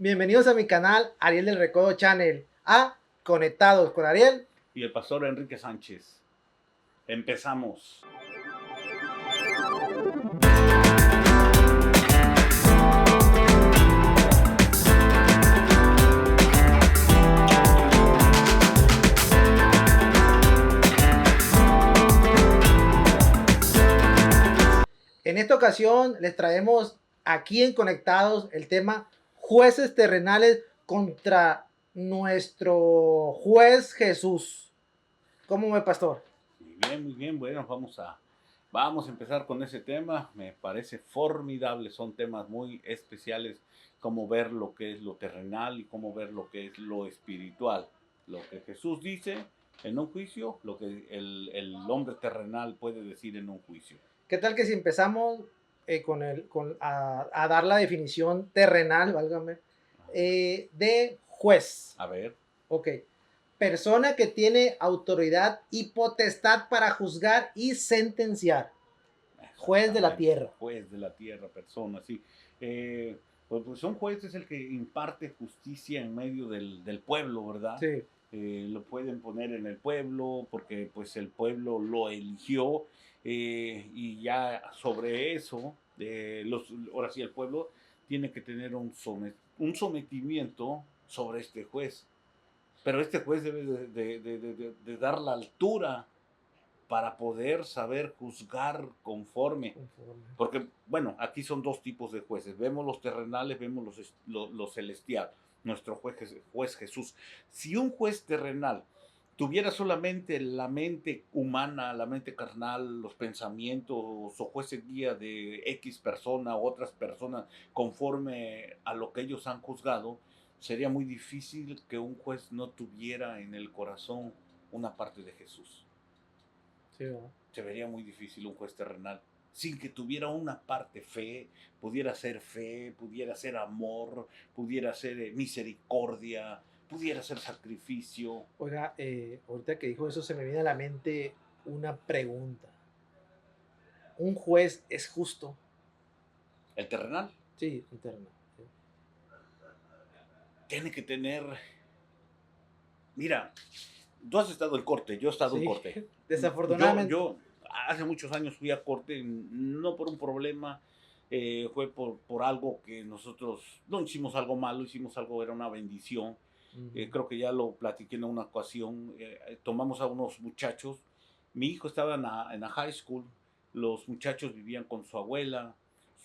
Bienvenidos a mi canal Ariel del Recodo Channel, a Conectados con Ariel. Y el pastor Enrique Sánchez. Empezamos. En esta ocasión les traemos aquí en Conectados el tema jueces terrenales contra nuestro juez Jesús. ¿Cómo ve, pastor? Muy bien. Bueno, vamos a empezar con ese tema. Me parece formidable. Son temas muy especiales, como ver lo que es lo terrenal y cómo ver lo que es lo espiritual. Lo que Jesús dice en un juicio, lo que el hombre terrenal puede decir en un juicio. ¿Qué tal que si empezamos a dar la definición terrenal, válgame, de juez? A ver. Ok. Persona que tiene autoridad y potestad para juzgar y sentenciar. Juez de la tierra. Juez de la tierra, persona, sí. Pues un juez es el que imparte justicia en medio del pueblo, ¿verdad? Sí. Lo pueden poner en el pueblo porque pues el pueblo lo eligió y ya sobre eso, ahora sí el pueblo tiene que tener un sometimiento sobre este juez. Pero este juez debe de dar la altura para poder saber juzgar conforme. Porque, bueno, aquí son dos tipos de jueces. Vemos los terrenales, vemos los celestiales. Nuestro juez Jesús. Si un juez terrenal tuviera solamente la mente humana, la mente carnal, los pensamientos, o fuese guía de X persona o otras personas conforme a lo que ellos han juzgado, sería muy difícil que un juez no tuviera en el corazón una parte de Jesús. Sí, ¿no? Se vería muy difícil un juez terrenal sin que tuviera una parte fe, pudiera ser amor, pudiera ser misericordia, pudiera ser sacrificio. Oiga, ahorita que dijo eso se me viene a la mente una pregunta. ¿Un juez es justo? ¿El terrenal? Sí, el terrenal. Sí. Tiene que tener... Mira, tú has estado en corte, yo he estado en corte. Desafortunadamente. Yo hace muchos años fui a corte, no por un problema, fue por algo que nosotros no hicimos algo malo, hicimos algo, era una bendición. Creo que ya lo platiqué en una ocasión. Tomamos a unos muchachos. Mi hijo estaba en la high school. Los muchachos vivían con su abuela.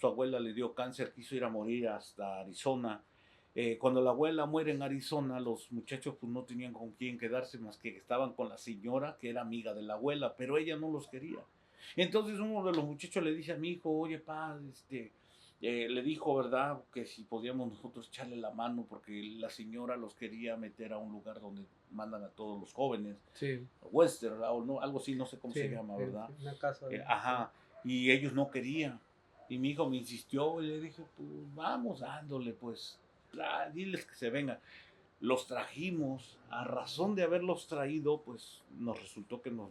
Su abuela le dio cáncer, quiso ir a morir hasta Arizona. Cuando la abuela muere en Arizona, los muchachos pues no tenían con quién quedarse más que estaban con la señora que era amiga de la abuela, pero ella no los quería. Entonces uno de los muchachos le dice a mi hijo, oye, pa, le dijo, ¿verdad?, que si podíamos nosotros echarle la mano porque la señora los quería meter a un lugar donde mandan a todos los jóvenes. Sí. Western, o no, algo así, no sé cómo se llama, ¿verdad? Una casa. Ajá, y ellos no querían. Y mi hijo me insistió y le dije, pues vamos dándole, pues, diles que se vengan. Los trajimos, a razón de haberlos traído, pues nos resultó que nos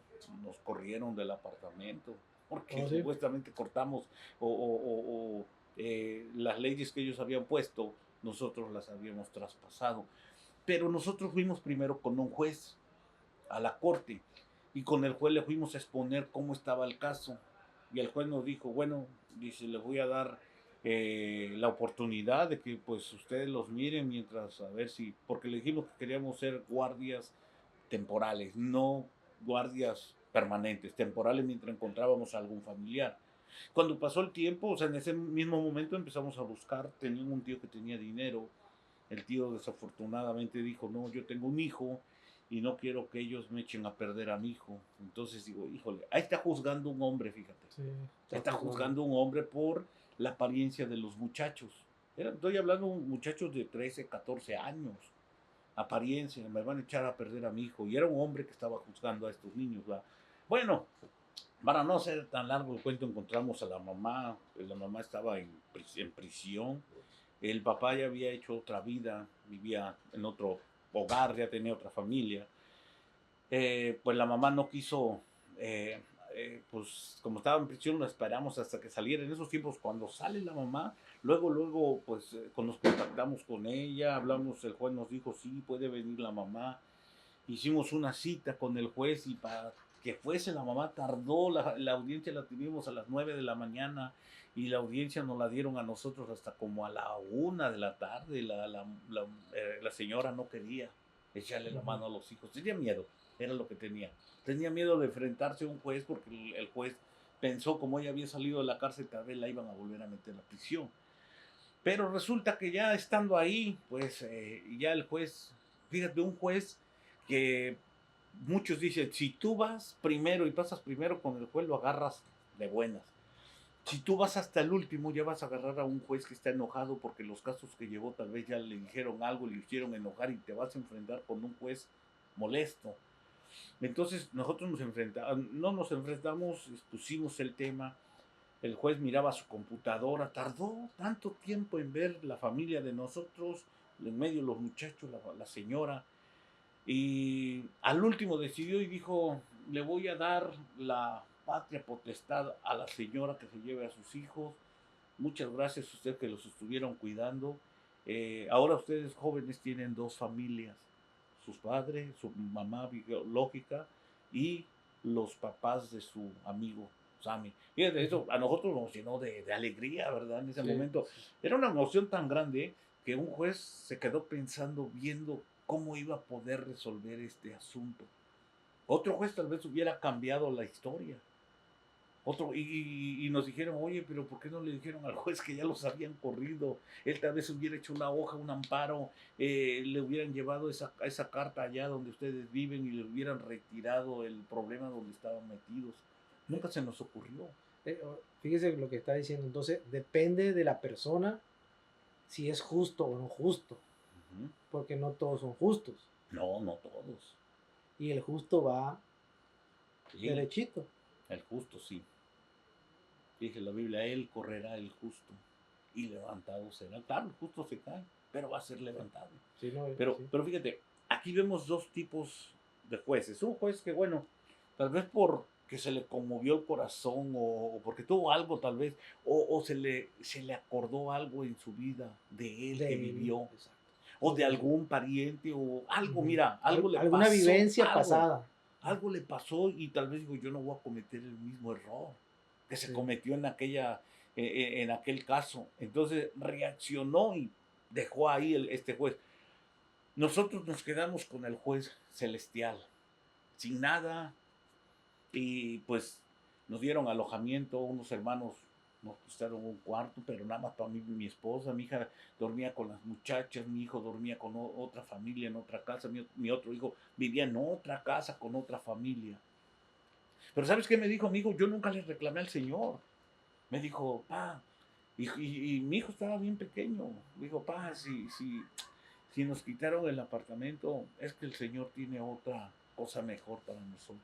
corrieron del apartamento, porque ¿Sí? supuestamente cortamos las leyes que ellos habían puesto, nosotros las habíamos traspasado. Pero nosotros fuimos primero con un juez a la corte y con el juez le fuimos a exponer cómo estaba el caso. Y el juez nos dijo, bueno, dice, le voy a dar la oportunidad de que pues ustedes los miren mientras, a ver si, porque le dijimos que queríamos ser guardias temporales, no guardias permanentes, temporales mientras encontrábamos a algún familiar. Cuando pasó el tiempo, o sea, en ese mismo momento empezamos a buscar, tenían un tío que tenía dinero, el tío desafortunadamente dijo, no, yo tengo un hijo y no quiero que ellos me echen a perder a mi hijo. Entonces digo, híjole, ahí está juzgando un hombre, fíjate. Sí, está juzgando un hombre por la apariencia de los muchachos. Estoy hablando de muchachos de 13, 14 años. Apariencia, me van a echar a perder a mi hijo. Y era un hombre que estaba juzgando a estos niños, ¿verdad? Bueno, para no ser tan largo el cuento, encontramos a la mamá. La mamá estaba en prisión. El papá ya había hecho otra vida, vivía en otro hogar, ya tenía otra familia. Pues la mamá no quiso pues como estaba en prisión, lo esperamos hasta que saliera. En esos tiempos, cuando sale la mamá, luego, pues nos contactamos con ella, hablamos, el juez nos dijo, sí, puede venir la mamá. Hicimos una cita con el juez y para que fuese la mamá tardó, la audiencia la tuvimos a las 9 de la mañana y la audiencia nos la dieron a nosotros hasta como a la 1 de la tarde. La señora no quería echarle la mano a los hijos, tenía miedo, era lo que tenía. Tenía miedo de enfrentarse a un juez porque el juez pensó, como ella había salido de la cárcel, tal vez la iban a volver a meter a la prisión. Pero resulta que ya estando ahí, pues ya el juez, fíjate, un juez que muchos dicen, si tú vas primero y pasas primero con el juez, lo agarras de buenas. Si tú vas hasta el último, ya vas a agarrar a un juez que está enojado porque los casos que llevó tal vez ya le dijeron algo, le hicieron enojar y te vas a enfrentar con un juez molesto. Entonces nosotros no nos enfrentamos, expusimos el tema. El juez miraba su computadora, tardó tanto tiempo en ver la familia de nosotros, en medio los muchachos, la señora, y al último decidió y dijo, le voy a dar la patria potestad a la señora que se lleve a sus hijos. Muchas gracias a usted que los estuvieron cuidando. Ahora ustedes jóvenes tienen dos familias, sus padres, su mamá biológica y los papás de su amigo Sammy. Y eso a nosotros nos llenó de alegría, ¿verdad? En ese momento era una emoción tan grande que un juez se quedó pensando, viendo cómo iba a poder resolver este asunto. Otro juez tal vez hubiera cambiado la historia. Y nos dijeron, oye, pero ¿por qué no le dijeron al juez que ya los habían corrido? Él tal vez hubiera hecho una hoja, un amparo, le hubieran llevado esa carta allá donde ustedes viven y le hubieran retirado el problema donde estaban metidos. Nunca se nos ocurrió. Fíjese lo que está diciendo. Entonces, depende de la persona si es justo o no justo. Porque no todos son justos. No, no todos. Y el justo va Sí, derechito. el justo sí. Dice la Biblia, él correrá el justo y levantado será. Claro, el justo se cae, pero va a ser levantado. Sí, no, pero fíjate, aquí vemos dos tipos de jueces. Un juez que, bueno, tal vez porque se le conmovió el corazón o porque tuvo algo tal vez, o se le acordó algo en su vida de él que vivió. Exacto. O de algún pariente o algo, mira, algo le pasó. Alguna vivencia pasada. Algo le pasó y tal vez digo, yo no voy a cometer el mismo error que se cometió en aquel caso. Entonces reaccionó y dejó ahí este juez. Nosotros nos quedamos con el juez celestial, sin nada, y pues nos dieron alojamiento, unos hermanos nos prestaron un cuarto, pero nada más para mí, mi esposa, mi hija dormía con las muchachas, mi hijo dormía con otra familia en otra casa, mi otro hijo vivía en otra casa con otra familia. Pero ¿sabes qué me dijo mi hijo? Yo nunca le reclamé al Señor. Me dijo, pa, y mi hijo estaba bien pequeño. Me dijo, pa, si nos quitaron el apartamento, es que el Señor tiene otra cosa mejor para nosotros.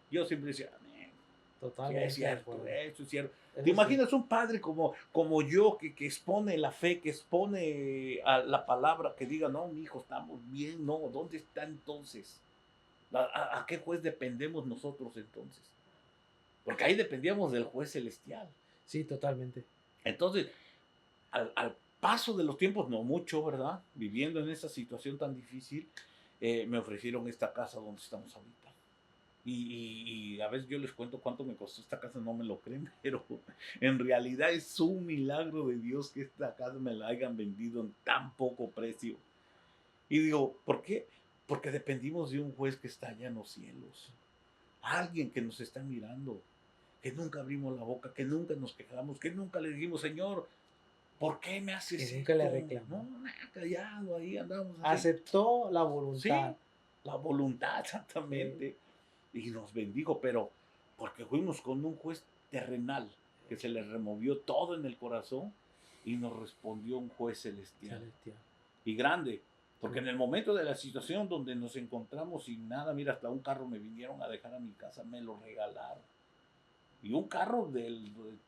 Yo siempre decía, amén. Totalmente. Sí, eso es cierto. ¿Te imaginas un padre como yo que expone la fe, que expone a la palabra, que diga, no, mi hijo, estamos bien, no, ¿dónde está entonces? ¿A qué juez dependemos nosotros entonces? Porque ahí dependíamos del juez celestial. Sí, totalmente. Entonces, al paso de los tiempos, no mucho, ¿verdad? Viviendo en esa situación tan difícil, me ofrecieron esta casa donde estamos ahorita. Y a veces yo les cuento cuánto me costó esta casa, no me lo creen, pero en realidad es un milagro de Dios que esta casa me la hayan vendido en tan poco precio. Y digo, ¿por qué? Porque dependimos de un juez que está allá en los cielos. Alguien que nos está mirando, que nunca abrimos la boca, que nunca nos quejamos, que nunca le dijimos, Señor, ¿por qué me haces esto? Que nunca le reclamó. No, callado, ahí andamos. Aceptó la voluntad. Sí, la voluntad, exactamente. Sí. Y nos bendijo, pero porque fuimos con un juez terrenal que se le removió todo en el corazón y nos respondió un juez celestial. Y grande, porque en el momento de la situación donde nos encontramos sin nada, mira, hasta un carro me vinieron a dejar a mi casa, me lo regalaron. Y un carro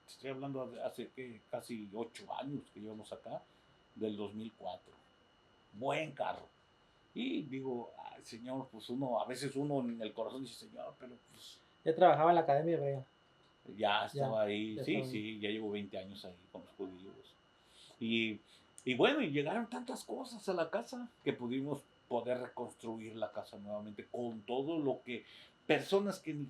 estoy hablando de hace casi 8 años que llevamos acá, del 2004. Buen carro. Y digo, ay, Señor, pues a veces uno en el corazón dice, Señor, pero pues Ya trabajaba en la academia hebrea. Ya estaba ahí, ya sí, estaba ahí. sí, ya llevo 20 años ahí con los judíos. Y, y bueno, y llegaron tantas cosas a la casa que pudimos poder reconstruir la casa nuevamente con todo lo que personas que ni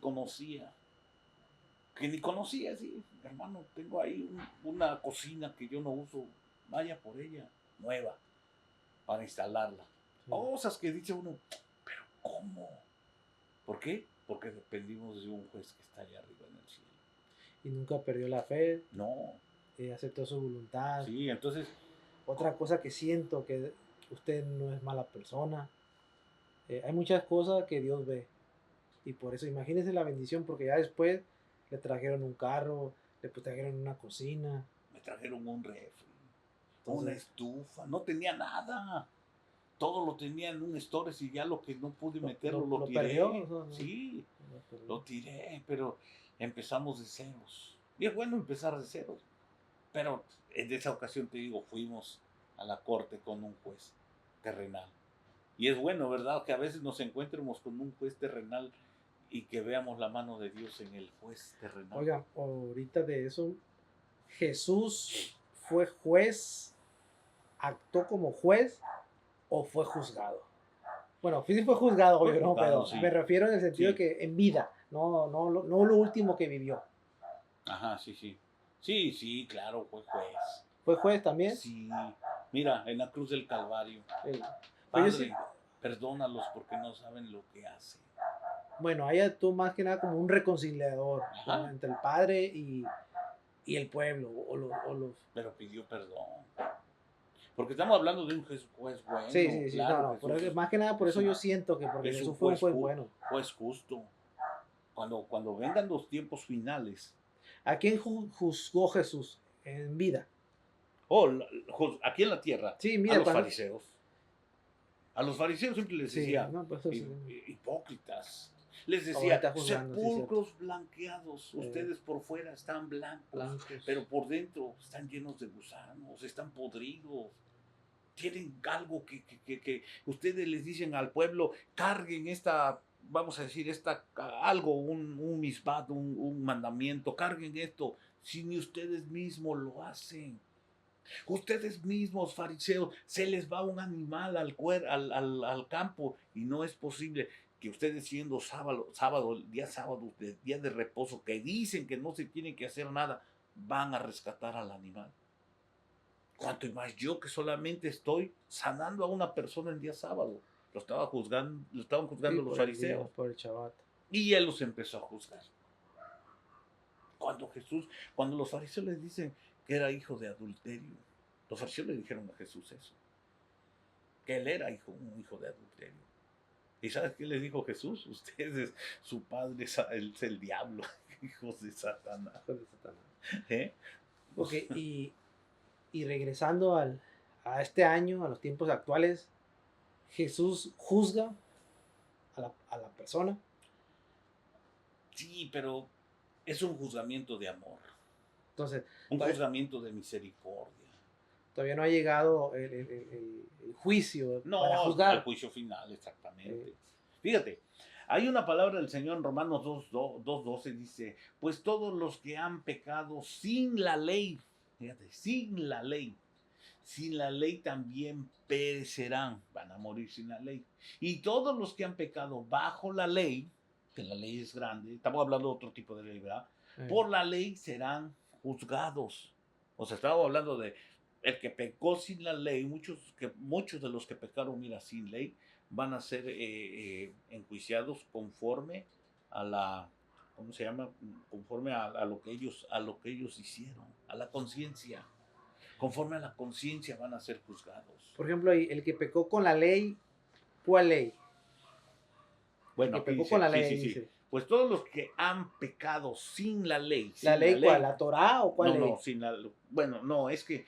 conocía, sí, hermano, tengo ahí una cocina que yo no uso, vaya por ella, nueva, para instalarla. Sí. Cosas que dice uno, pero ¿cómo? ¿Por qué? Porque dependimos de un juez que está allá arriba en el cielo. Y nunca perdió la fe, No, aceptó su voluntad. sí, entonces, Otra cosa que siento, que usted no es mala persona. Hay muchas cosas que Dios ve. Y por eso imagínese la bendición, porque ya después le trajeron un carro, le trajeron una cocina. me trajeron un refri, una Entonces, estufa, no tenía nada. Todo lo tenía en un storage y ya lo que no pude meterlo lo perdió. tiré. O sea, Sí, lo perdió. lo tiré, pero empezamos de ceros. Y es bueno empezar de ceros. Pero en esa ocasión, te digo, fuimos a la corte con un juez terrenal. Y es bueno, ¿verdad? Que a veces nos encuentremos con un juez terrenal y que veamos la mano de Dios en el juez terrenal. Oiga, ahorita de eso, Jesús fue juez, actuó como juez o fue juzgado. Bueno, sí fue juzgado, obvio, ¿no? Pero sí. me refiero en el sentido de Sí. que en vida, no lo último que vivió. Ajá, sí, sí. Sí, sí, claro, fue juez. ¿Fue juez también? Sí. Mira, en la cruz del Calvario. Pero yo Padre, sí- perdónalos porque no saben lo que hacen. bueno, ahí actuó más que nada como un reconciliador, ¿no? Ajá. Entre el padre y el pueblo, o los... Pero pidió perdón. Porque estamos hablando de un juez bueno. Sí, sí, sí, claro, no, Jesús por eso, es- más que nada por es eso un- yo siento que porque es Jesús un fue un juez, juez bueno. juez justo. Cuando vengan los tiempos finales. ¿A quién juzgó Jesús en vida? Oh, aquí en la tierra, Sí, a mira, los fariseos. A los fariseos siempre les sí, decía, no, pues, sí. hipócritas. Les Ahorita decía, juzgando, sí, sepulcros blanqueados. Ustedes por fuera están blancos, pero por dentro están llenos de gusanos, están podridos. Tienen algo que ustedes les dicen al pueblo, carguen esta, vamos a decir, algo, un misbat, un mandamiento, carguen esto, si ni ustedes mismos lo hacen. Ustedes mismos, fariseos, se les va un animal al campo y no es posible que ustedes siendo día sábado, día de reposo, que dicen que no se tiene que hacer nada, van a rescatar al animal. Cuanto más yo que solamente estoy sanando a una persona el día sábado. Lo estaban juzgando Sí, los fariseos. por el Shabbat. Y él los empezó a juzgar. Cuando los fariseos les dicen que era hijo de adulterio, los fariseos le dijeron a Jesús eso, que él era un hijo de adulterio. ¿Y sabes qué les dijo Jesús? Ustedes, su padre es el diablo, hijos de Satanás. ¿Eh? Ok, y regresando a este año, a los tiempos actuales, Jesús juzga a la persona. Sí, pero es un juzgamiento de amor. Entonces, un juzgamiento de misericordia. Todavía no ha llegado el juicio para juzgar. Al juicio final, exactamente. Fíjate, hay una palabra del Señor en Romanos 2:12, dice, pues todos los que han pecado sin la ley, fíjate, sin la ley también perecerán, van a morir sin la ley. Y todos los que han pecado bajo la ley, que la ley es grande, estamos hablando de otro tipo de ley, ¿verdad? Por la ley serán juzgados. O sea, estamos hablando de el que pecó sin la ley, muchos de los que pecaron, mira, sin ley, van a ser enjuiciados conforme a la, ¿cómo se llama? Conforme a lo que ellos hicieron, a la conciencia. Conforme a la conciencia van a ser juzgados. Por ejemplo, el que pecó con la ley, ¿cuál ley? Bueno, el que pecó con la ley, sí. Pues todos los que han pecado sin la ley. ¿La ley cuál? ¿La Torá o cuál ley? No, sin la... Bueno, no, es que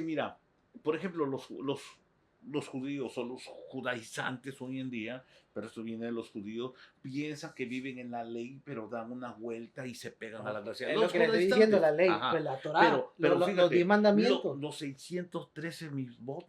mira, por ejemplo, los judíos o los judaizantes hoy en día, pero esto viene de los judíos, piensan que viven en la ley, pero dan una vuelta y se pegan a la gracia. Es lo que le estoy diciendo, la ley, ajá, pues la Torá, pero los 10 mandamientos. Los 613 misbot.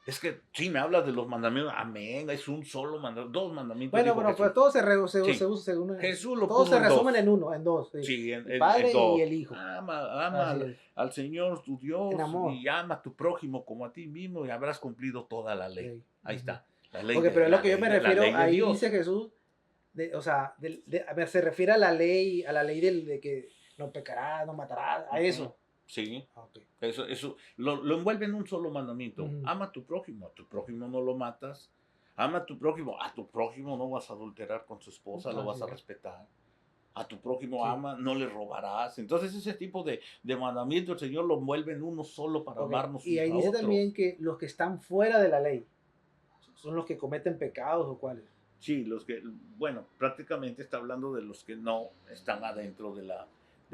Es que sí, me hablas de los mandamientos. Amén, es un solo mandamiento. Dos mandamientos Bueno, dijo pero Jesús. pues todo se Sí, usa Jesús lo todo se puso en resumen dos. en uno, en dos, sí. Sí, El en Padre y dos. el Hijo. Ama Así es. al Señor tu En Dios amor. y ama a tu prójimo como a ti mismo y habrás cumplido toda la ley. Sí. Ahí Ujú. está. Ok, pero es lo que yo me La refiero, ley de ahí dice Dios. Jesús, o sea, a ver, se refiere a la ley de que no pecarás, no matarás, a Ujú. eso. Sí. Ok. Eso lo envuelve en un solo mandamiento. Ujú. Ama a tu prójimo no lo matas. Ama a tu prójimo no vas a adulterar con su esposa, lo Así vas a es. respetar. A tu prójimo Sí. ama, no le robarás. Entonces ese tipo de mandamiento el Señor lo envuelve en uno solo para Ok. amarnos Y unos ahí a dice otros. también que los que están fuera de la ley son los que cometen pecados o cuáles. Sí, los que, bueno, prácticamente está hablando de los que no están adentro de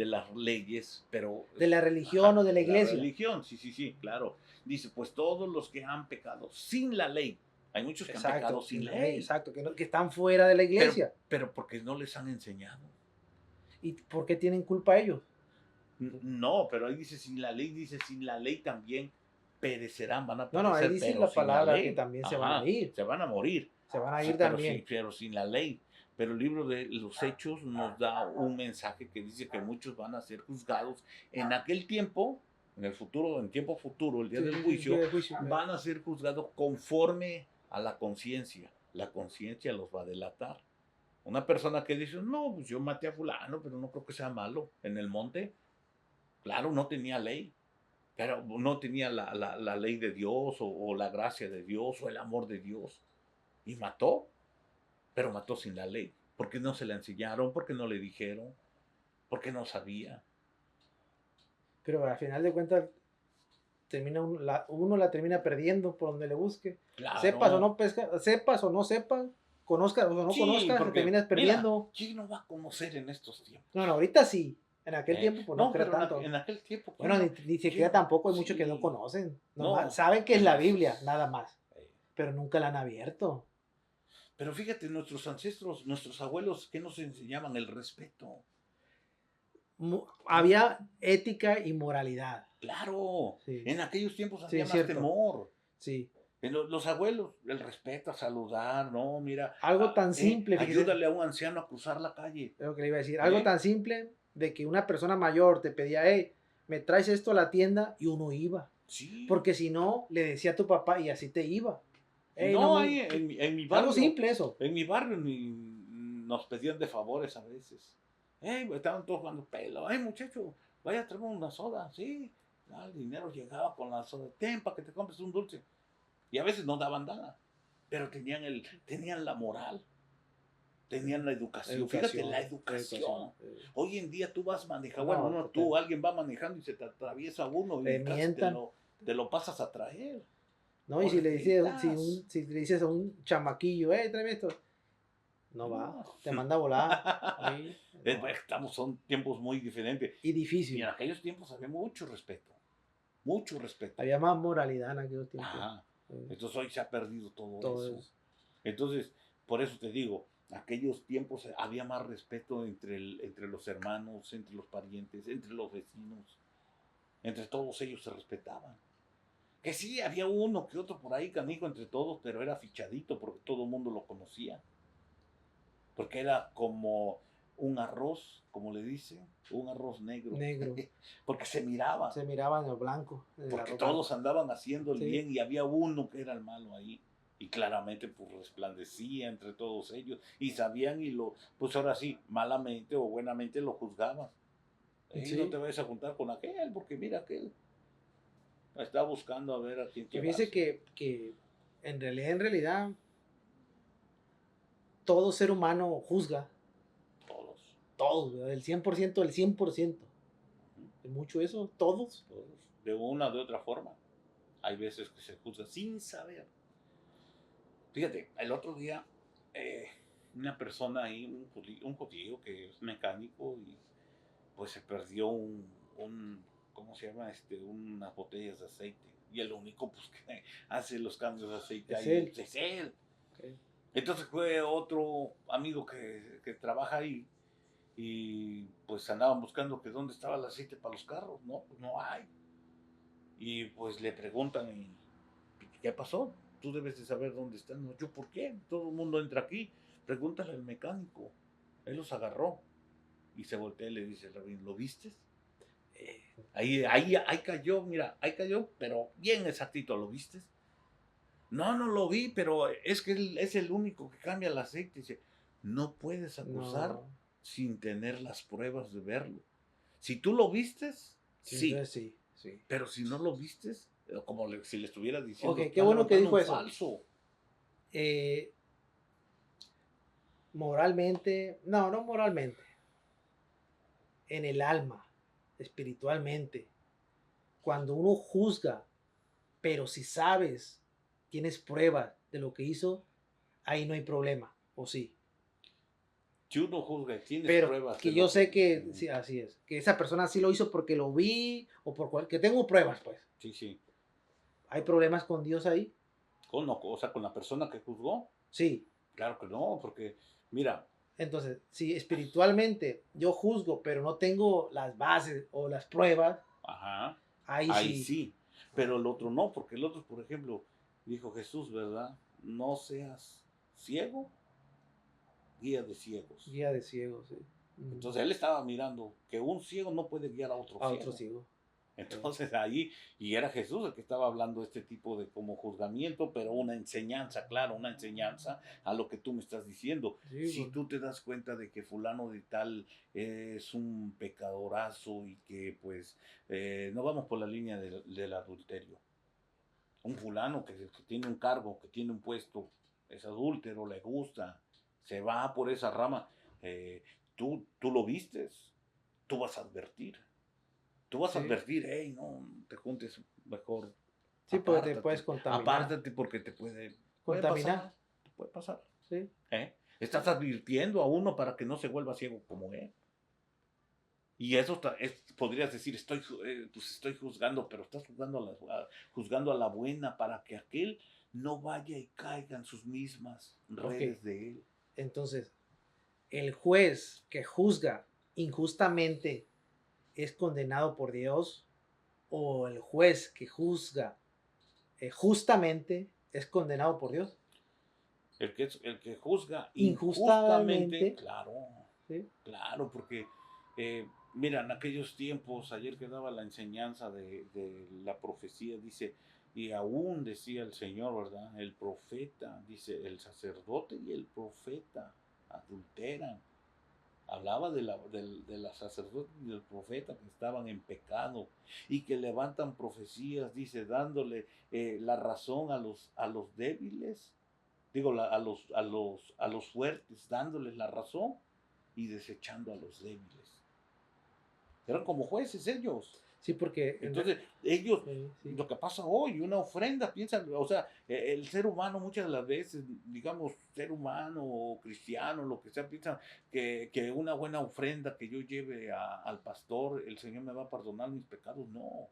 las leyes, pero, De la religión o ajá, de la de la iglesia. religión, sí, sí, sí, claro. Dice, pues todos los que han pecado sin la ley, hay muchos que han pecado Exacto, sin sin la ley, ley, exacto, que están fuera de la iglesia. pero porque no les han enseñado. ¿Y por qué tienen culpa ellos? No, pero ahí dice sin la ley también perecerán, van a No, no, ahí perecer, dice pero la sin la palabra que ley. también se van a Ajá, ir. se van a morir. Se van a Sí, ir también. pero sin la ley. Pero el libro de los Hechos nos da un mensaje que dice que muchos van a ser juzgados en aquel tiempo, en el futuro, en tiempo futuro, el día Sí, del sí, sí, día juicio, de juicio. van a ser juzgados conforme a la conciencia. La conciencia los va a delatar. Una persona que dice, no, pues yo maté a fulano, pero no creo que sea malo en el monte. Claro, no tenía ley, pero no tenía la ley de Dios o la gracia de Dios o el amor de Dios. Y mató, pero mató sin la ley. Porque no se la enseñaron, porque no le dijeron, porque no sabía. Pero al final de cuentas, uno la termina perdiendo por donde le busque. Sepas o Claro. no sepas o no sepas, conozcas o no Sí, conozcas, te porque, terminas mira, perdiendo. ¿quién no va a conocer en estos No, no, tiempos? ahorita sí. En aquel tiempo, pues no No, creo pero tanto. en aquel tiempo, Bueno, ni quién siquiera no? tampoco hay muchos que no Sí, conocen. Nomás no, saben que es en la esos. Biblia, nada más. Pero nunca la han abierto. Pero fíjate, nuestros ancestros, nuestros abuelos, ¿qué nos enseñaban? El respeto. ¿Eh? Había ética y moralidad. Claro, Sí, en aquellos tiempos sí, había es más cierto. temor. Sí. En los abuelos, el respeto, a saludar, no, mira, Algo tan simple, fíjese, ayúdale a un anciano a cruzar la calle. es lo que le iba a decir. Algo ¿Eh? tan simple de que una persona mayor te pedía, hey, me traes esto a la tienda y uno iba. Sí. Porque si no, le decía a tu papá y así te iba. Y Hey, no no, me... ahí Algo simple eso. en mi barrio nos pedían de favores a veces. Estaban todos jugando pelo. Muchacho, vaya a traerme una soda, sí. El dinero llegaba con la soda. Ten para que te compres un dulce. Y a veces no daban nada. Pero tenían la moral, tenían la educación. Fíjate, la educación. Hoy en día tú vas manejando, bueno, No, no tú, alguien va manejando y se te atraviesa uno te y casi mientan. te lo pasas a traer. No, y O si le le dices, gritas. si le dices a un chamaquillo, hey, tráeme esto, no va, No. te manda a volar. Sí, no. Son tiempos muy diferentes. Y Y difícil. en aquellos tiempos había mucho respeto. Mucho respeto. Había más moralidad en aquellos tiempos. Ajá. Entonces hoy se ha perdido todo eso. Eso. Entonces, por eso te digo, aquellos tiempos había más respeto entre los hermanos, entre los parientes, entre los vecinos. Entre todos ellos se respetaban. Que sí, había uno que otro por ahí canijo entre todos, pero era fichadito porque todo el mundo lo conocía. Porque era como un arroz, como le dicen, un arroz negro. Negro. Porque se miraba. Se miraba en el blanco. Porque todos andaban haciendo el Sí. bien y había uno que era el malo ahí. Y claramente pues resplandecía entre todos ellos. Y sabían pues ahora sí, malamente o buenamente lo juzgaban. Sí. No te vayas a juntar con aquel, porque mira aquel. Está buscando a ver a quién te Y fíjese vas. que en realidad, todo ser humano juzga. Todos. Todos, ¿verdad? El 100%, el 100%. ¿Es mucho eso? ¿Todos? Todos. De una o de otra forma. Hay veces que se juzga sin saber. Fíjate, el otro día, una persona ahí, un judío que es mecánico y pues se perdió ¿cómo se llama? Unas botellas de aceite. Y el único pues que hace los cambios de aceite Es ahí él. es él. Okay. Entonces fue otro amigo que trabaja ahí y pues andaban buscando que dónde estaba el aceite para los carros. No, pues no hay. Y pues le preguntan y ¿Qué pasó? Tú debes de saber dónde están. No, ¿yo por qué? Todo el mundo entra aquí. Pregúntale al mecánico. Él los agarró. Y se voltea y le dice al rabino, ¿lo viste? Ahí cayó, mira, ahí cayó, pero bien exactito, ¿lo viste? No, no lo vi, pero es que él es el único que cambia el aceite. Dice, no puedes acusar No. sin tener las pruebas de verlo. Si tú lo vistes, Sí, sí, entonces sí, sí. pero si no lo vistes, como si le estuviera diciendo, Ok, qué está bueno que levantando dijo un eso. falso. Eh, moralmente, no moralmente, en el alma, espiritualmente, cuando uno juzga, pero si sabes, tienes pruebas de lo que hizo, ahí no hay problema, o sí. Si uno juzga y tienes Pero pruebas de que yo lo que... sé que, sí, así es, que esa persona sí lo hizo porque lo vi, o por que tengo pruebas, pues. Sí, sí. ¿Hay problemas con Dios ahí? O sea, con la persona que juzgó, Sí. claro que no, porque, mira, Entonces, si espiritualmente yo juzgo, pero no tengo las bases o las pruebas, ajá, ahí ahí sí. sí, pero el otro no, porque el otro, por ejemplo, dijo Jesús, ¿verdad? No seas ciego, guía de ciegos. Guía de ciegos, sí. Entonces él estaba mirando que un ciego no puede guiar a otro A otro ciego. ciego. Entonces ahí, y era Jesús el que estaba hablando este tipo de como juzgamiento, pero una enseñanza, claro, una enseñanza a lo que tú me estás diciendo. Sí, Si tú te das cuenta de que fulano de tal es un pecadorazo y que pues no vamos por la línea del adulterio. Un fulano que tiene un cargo, que tiene un puesto, es adúltero, le gusta, se va por esa rama, tú lo vistes, tú vas a advertir. Tú vas a sí. advertir, hey, no te juntes, mejor Sí, porque te puedes apártate, contaminar. apártate porque puede Contaminar, pasar, te puede pasar. sí. ¿Eh? Estás advirtiendo a uno para que no se vuelva ciego como él. Y eso podrías decir, pues estoy juzgando, pero estás juzgando a la buena para que aquel no vaya y caiga en sus mismas Ok. redes de él. Entonces, el juez que juzga injustamente es condenado por Dios, o el juez que juzga justamente es condenado por Dios. El que juzga injustamente, Injustamente, claro, ¿sí? claro, porque mira, en aquellos tiempos, ayer que daba la enseñanza de la profecía, dice, y aún decía el Señor, ¿verdad? El profeta, dice, el sacerdote y el profeta adulteran. Hablaba de la sacerdote y del profeta que estaban en pecado y que levantan profecías, dice, dándole la razón a los débiles, digo, a los fuertes, dándoles la razón y desechando a los débiles. Eran como jueces ellos. Sí, porque Entonces, ellos, sí. lo que pasa hoy, una ofrenda, piensa, o sea, el ser humano muchas de las veces, digamos, ser humano o cristiano, lo que sea, piensa que una buena ofrenda que yo lleve al pastor, el Señor me va a perdonar mis pecados. No.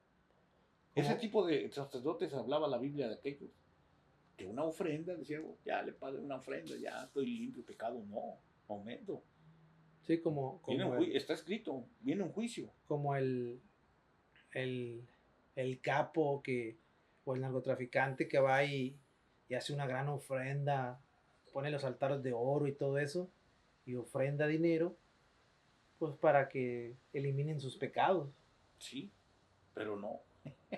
Ese Como, tipo de sacerdotes hablaba la Biblia de aquellos. Que una ofrenda, decía, "Oh, ya le pagué una ofrenda, ya estoy limpio de pecado". No, momento. sí, como, Está escrito, viene un juicio. como el, el capo o el narcotraficante que va y hace una gran ofrenda, pone los altares de oro y todo eso, y ofrenda dinero, pues para que eliminen sus pecados. Sí, pero no.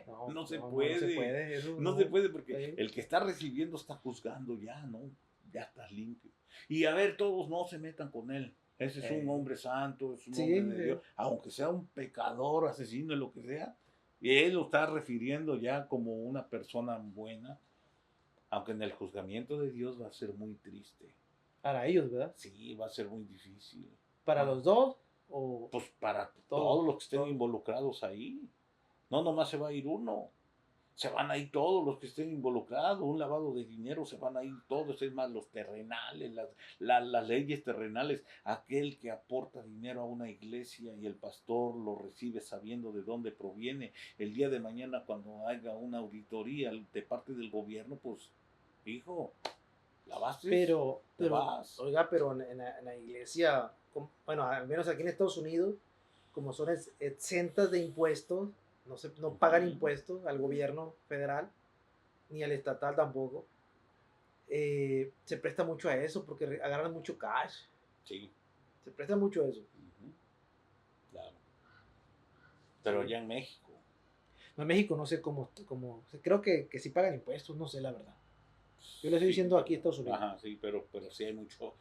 No, No se no se puede. puede, eso No se no. puede porque Sí, el que está recibiendo está juzgando ya, ¿no? Ya estás limpio. Y a ver, todos no se metan con él. Ese es un eh, hombre santo, es un hombre sí, de Dios, aunque sea un pecador, asesino, lo que sea. Y él lo está refiriendo ya como una persona buena, aunque en el juzgamiento de Dios va a ser muy triste. para ellos, ¿verdad? Sí, va a ser muy difícil. Para los dos o Pues para todos, todos los que estén todos. involucrados ahí. No nomás se va a ir uno. Se van a ir todos los que estén involucrados, un lavado de dinero, se van a ir todos, es más, los terrenales, las leyes terrenales, aquel que aporta dinero a una iglesia y el pastor lo recibe sabiendo de dónde proviene, el día de mañana cuando haga una auditoría de parte del gobierno, pues, hijo, lavaste, te vas. Oiga, pero en la iglesia, bueno, al menos aquí en Estados Unidos, como son exentas de impuestos, no pagan Ujú. impuestos al gobierno federal, ni el estatal tampoco, se presta mucho a eso porque agarran mucho cash. Sí. Se presta mucho a eso. Claro. Pero Sí. ya en México. No, en México no sé cómo creo que sí pagan impuestos, no sé la verdad. Yo le estoy Sí, diciendo aquí Estados Unidos. ajá, sí, pero sí hay mucho,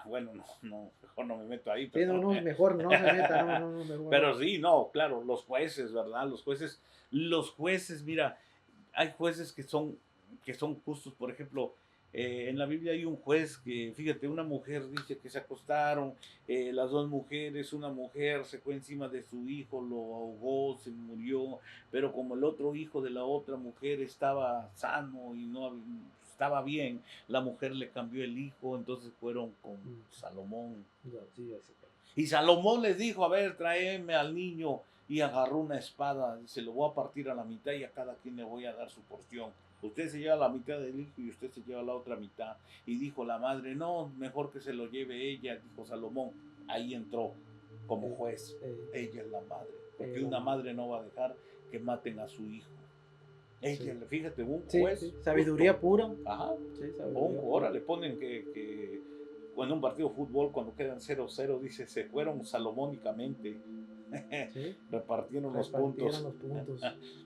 bueno, no, mejor no me meto ahí, Sí, pero, no, mejor no se meta, no, mejor pero no. sí, no, claro, los jueces, ¿verdad? Los jueces, mira, hay jueces que son justos, por ejemplo, en la Biblia hay un juez que, fíjate, una mujer dice que se acostaron, las dos mujeres, una mujer se fue encima de su hijo, lo ahogó, se murió, pero como el otro hijo de la otra mujer estaba sano y no estaba bien, la mujer le cambió el hijo, entonces fueron con Salomón. Sí, Y Salomón les dijo, a ver, tráeme al niño, y agarró una espada, se lo voy a partir a la mitad y a cada quien le voy a dar su porción. Usted se lleva la mitad del hijo y usted se lleva la otra mitad. Y dijo la madre, no, mejor que se lo lleve ella, dijo Salomón. Ahí entró como juez. Ella es la madre, porque una madre no va a dejar que maten a su hijo. Ella, sí. Fíjate, un juez. Sí. Sabiduría justo, pura. Ajá. Sí, sabiduría Ahora le ponen que en un partido de fútbol, cuando quedan 0-0, dice, se fueron salomónicamente. Sí. Repartieron los puntos.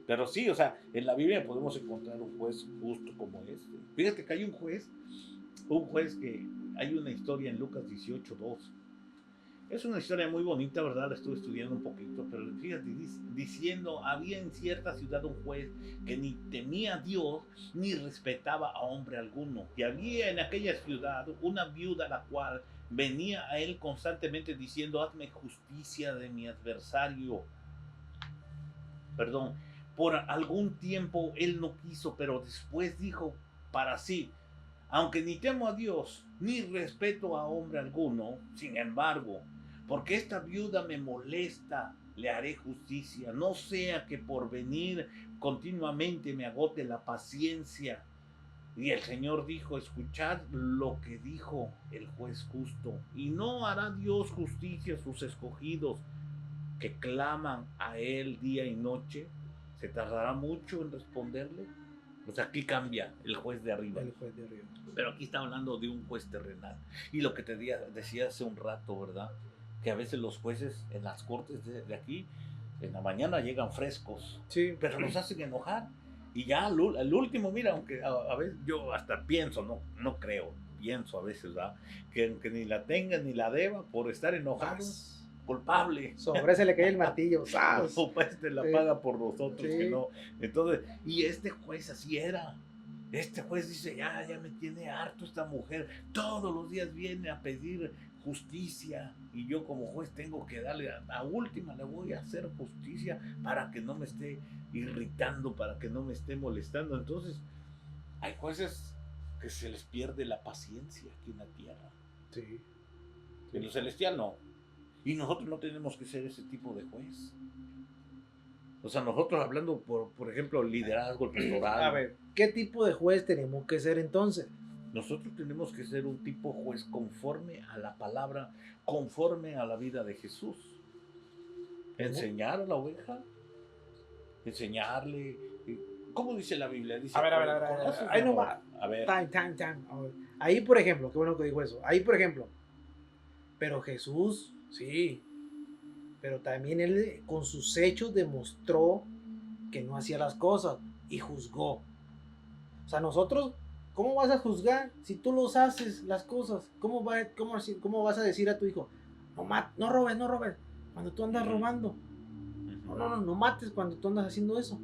Pero sí, o sea, en la Biblia podemos encontrar un juez justo como este. Fíjate que hay un juez que hay una historia en Lucas 18:2. Es una historia muy bonita, ¿verdad? La estuve estudiando un poquito, pero fíjate, diciendo, había en cierta ciudad un juez que ni temía a Dios ni respetaba a hombre alguno. Y había en aquella ciudad una viuda la cual venía a él constantemente diciendo, hazme justicia de mi adversario. Perdón, por algún tiempo él no quiso, pero después dijo para sí, aunque ni temo a Dios, ni respeto a hombre alguno, sin embargo, porque esta viuda me molesta, le haré justicia, no sea que por venir continuamente me agote la paciencia. Y el Señor dijo, escuchad lo que dijo el juez justo, y no hará Dios justicia a sus escogidos, que claman a él día y noche. ¿Se tardará mucho en responderle? Pues aquí cambia el juez de arriba. Pero aquí está hablando de un juez terrenal. Y lo que te decía hace un rato, ¿verdad? Que a veces los jueces en las cortes de aquí, en la mañana llegan frescos, sí, pero los hacen enojar. Y ya al último, mira, aunque a veces yo hasta pienso, no creo, pienso a veces, ¿verdad? Que ni la tenga ni la deba por estar enojados. Culpable. Sobre se le cae el martillo. ¡Sas! Pues te la paga por nosotros, sí. Que no. Entonces, y este juez así era. Este juez dice, ya me tiene harto esta mujer. Todos los días viene a pedir justicia. Y yo como juez tengo que darle, a última le voy a hacer justicia para que no me esté irritando, para que no me esté molestando. Entonces, hay jueces que se les pierde la paciencia aquí en la tierra. Sí. En lo celestial no. Y nosotros no tenemos que ser ese tipo de juez. O sea, nosotros hablando, por ejemplo, liderazgo, el pastoral. A ver, ¿qué tipo de juez tenemos que ser entonces? Nosotros tenemos que ser un tipo juez conforme a la palabra, conforme a la vida de Jesús. Enseñar a la oveja, enseñarle. ¿Cómo dice la Biblia? Dice, a ver. Ahí no va. A ver. Time. Ahí, por ejemplo, qué bueno que dijo eso. Ahí, por ejemplo. Pero Jesús, sí. Pero también él con sus hechos demostró que no hacía las cosas y juzgó. O sea, nosotros, ¿cómo vas a juzgar si tú los haces las cosas? ¿Cómo vas a decir a tu hijo, no robes, cuando tú andas robando? No mates cuando tú andas haciendo eso.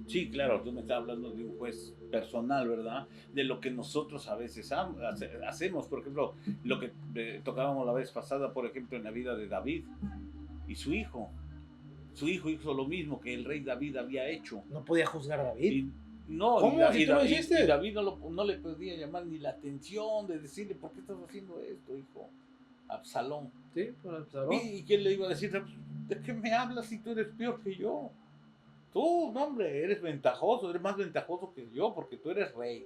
Sí, claro, tú me estás hablando de un juez personal, ¿verdad? De lo que nosotros a veces hacemos, por ejemplo, lo que tocábamos la vez pasada, por ejemplo, en la vida de David y su hijo. Su hijo hizo lo mismo que el rey David había hecho. No podía juzgar a David. ¿Cómo? Y David no le podía llamar ni la atención de decirle, ¿por qué estás haciendo esto, hijo? Absalón. Sí, por Absalón. ¿Y quién le iba a decir, de qué me hablas si tú eres peor que yo? Tú, no, hombre, eres ventajoso, eres más ventajoso que yo porque tú eres rey.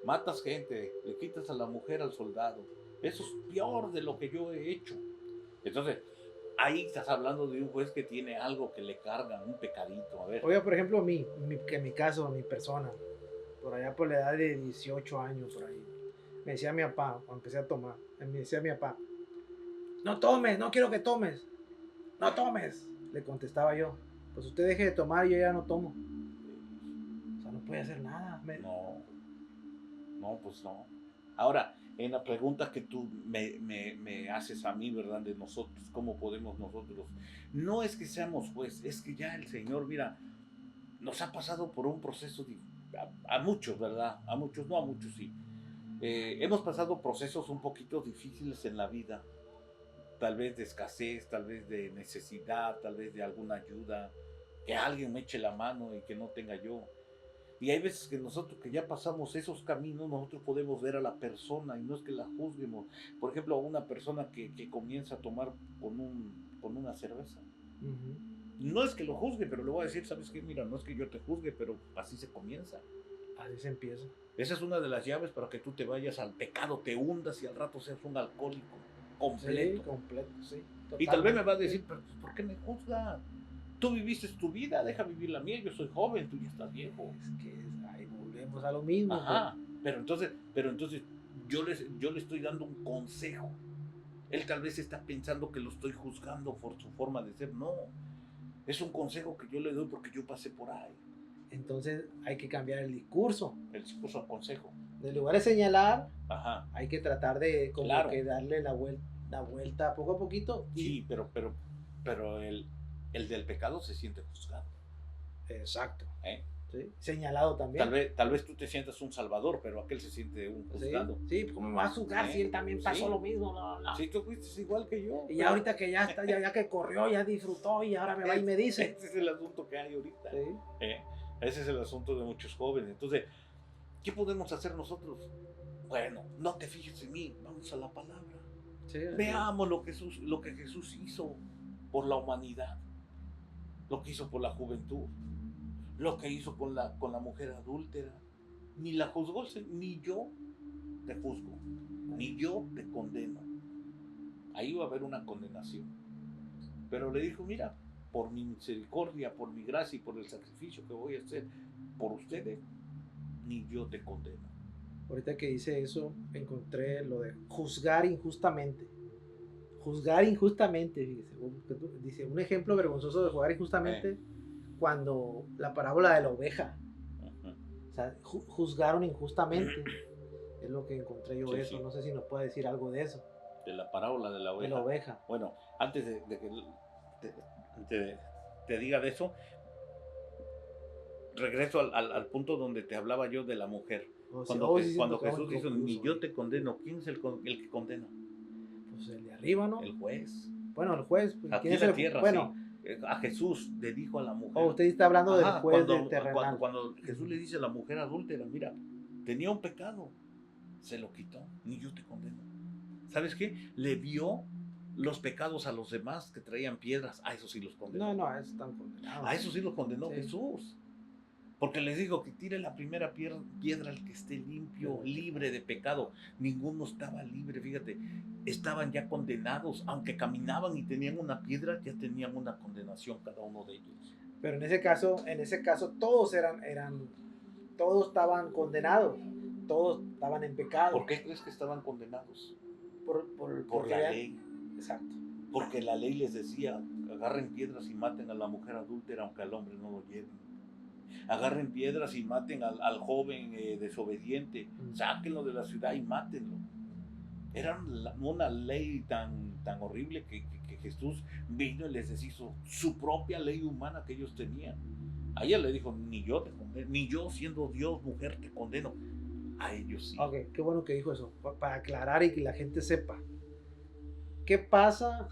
Matas gente, le quitas a la mujer al soldado. Eso es peor de lo que yo he hecho. Entonces, ahí estás hablando de un juez que tiene algo que le carga, un pecadito. A ver. Oye, por ejemplo, que en mi caso, mi persona, por allá por la edad de 18 años, por ahí, me decía mi papá, cuando empecé a tomar, me decía mi papá, no tomes, no quiero que tomes, no tomes. Le contestaba yo, pues usted deje de tomar y yo ya no tomo. O sea, no puede hacer nada. No, pues no. Ahora, en la pregunta que tú me haces a mí, ¿verdad? De nosotros, ¿cómo podemos nosotros? No es que seamos juez, es que ya el Señor, mira, nos ha pasado por un proceso, a muchos, ¿verdad? A muchos, no a muchos, sí. Hemos pasado procesos un poquito difíciles en la vida, tal vez de escasez, tal vez de necesidad, tal vez de alguna ayuda, que alguien me eche la mano y que no tenga yo. Y hay veces que nosotros que ya pasamos esos caminos, nosotros podemos ver a la persona y no es que la juzguemos. Por ejemplo, a una persona que comienza a tomar con una cerveza. No es que lo juzgue, pero le voy a decir, ¿sabes qué? Mira, no es que yo te juzgue, pero así se comienza. Así se empieza. Esa es una de las llaves para que tú te vayas al pecado, te hundas y al rato seas un alcohólico completo. Sí, completo, sí. Y tal vez me va a decir, pero ¿por qué me juzga? Tú viviste tu vida, deja vivir la mía, yo soy joven, tú ya estás viejo. Es que ahí volvemos a lo mismo. Ajá, pero entonces yo le estoy dando un consejo. Él tal vez está pensando que lo estoy juzgando por su forma de ser. No, es un consejo que yo le doy porque yo pasé por ahí. Entonces hay que cambiar el discurso. El discurso al consejo. En lugar de señalar, ajá, hay que tratar de como claro, que darle la vuelta poco a poquito. Sí, pero el del pecado se siente juzgado. Exacto. ¿Sí? Señalado también. Tal vez tú te sientas un salvador, pero aquel se siente un juzgado. Sí, ¿cómo me va a juzgar si él también pasó lo mismo? No. Sí, tú fuiste igual que yo. Y ya ahorita que ya está, ya que corrió, ya disfrutó y ahora me va y me dice. Ese es el asunto que hay ahorita. Sí. Ese es el asunto de muchos jóvenes. Entonces, ¿qué podemos hacer nosotros? Bueno, no te fijes en mí, vamos a la palabra. Sí, veamos lo que Jesús hizo por la humanidad, lo que hizo por la juventud, lo que hizo con la mujer adúltera. Ni la juzgó, ni yo te juzgo, ni yo te condeno. Ahí va a haber una condenación. Pero le dijo, mira, por mi misericordia, por mi gracia y por el sacrificio que voy a hacer por ustedes, ni yo te condeno. Ahorita que dice eso, encontré lo de juzgar injustamente. Juzgar injustamente, fíjese. Dice, un ejemplo vergonzoso de juzgar injustamente, cuando la parábola de la oveja. O sea, juzgaron injustamente. Es lo que encontré yo eso. Sí. No sé si nos puede decir algo de eso. De la parábola de la oveja. De la oveja. Bueno, antes de que te diga de eso, regreso al punto donde te hablaba yo de la mujer. Cuando Jesús dijo, ni yo te condeno, ¿quién es el que condena? Pues el de arriba, ¿no? El juez. Bueno, el juez. Pues, aquí en la tierra, bueno, sí. A Jesús le dijo a la mujer. Usted está hablando del juez terrenal. Cuando Jesús le dice a la mujer adúltera, mira, tenía un pecado, se lo quitó, ni yo te condeno. ¿Sabes qué? Le vio los pecados a los demás que traían piedras, a esos sí los condenó. No, a esos están condenados. A esos sí los condenó Jesús. Porque les dijo que tire la primera piedra al que esté limpio, libre de pecado. Ninguno estaba libre, fíjate. Estaban ya condenados. Aunque caminaban y tenían una piedra, ya tenían una condenación cada uno de ellos. Pero en ese caso todos todos estaban condenados. Todos estaban en pecado. ¿Por qué crees que estaban condenados? Por la ley. Exacto. Porque la ley les decía, agarren piedras y maten a la mujer adúltera aunque al hombre no lo lleven. Agarren piedras y maten al joven desobediente, sáquenlo de la ciudad y mátenlo. Era una ley tan horrible que Jesús vino y les deshizo su propia ley humana que ellos tenían. A ella le dijo, ni yo te condeno, ni yo siendo Dios, mujer, te condeno. A ellos sí. Ok, qué bueno que dijo eso, para aclarar y que la gente sepa. ¿Qué pasa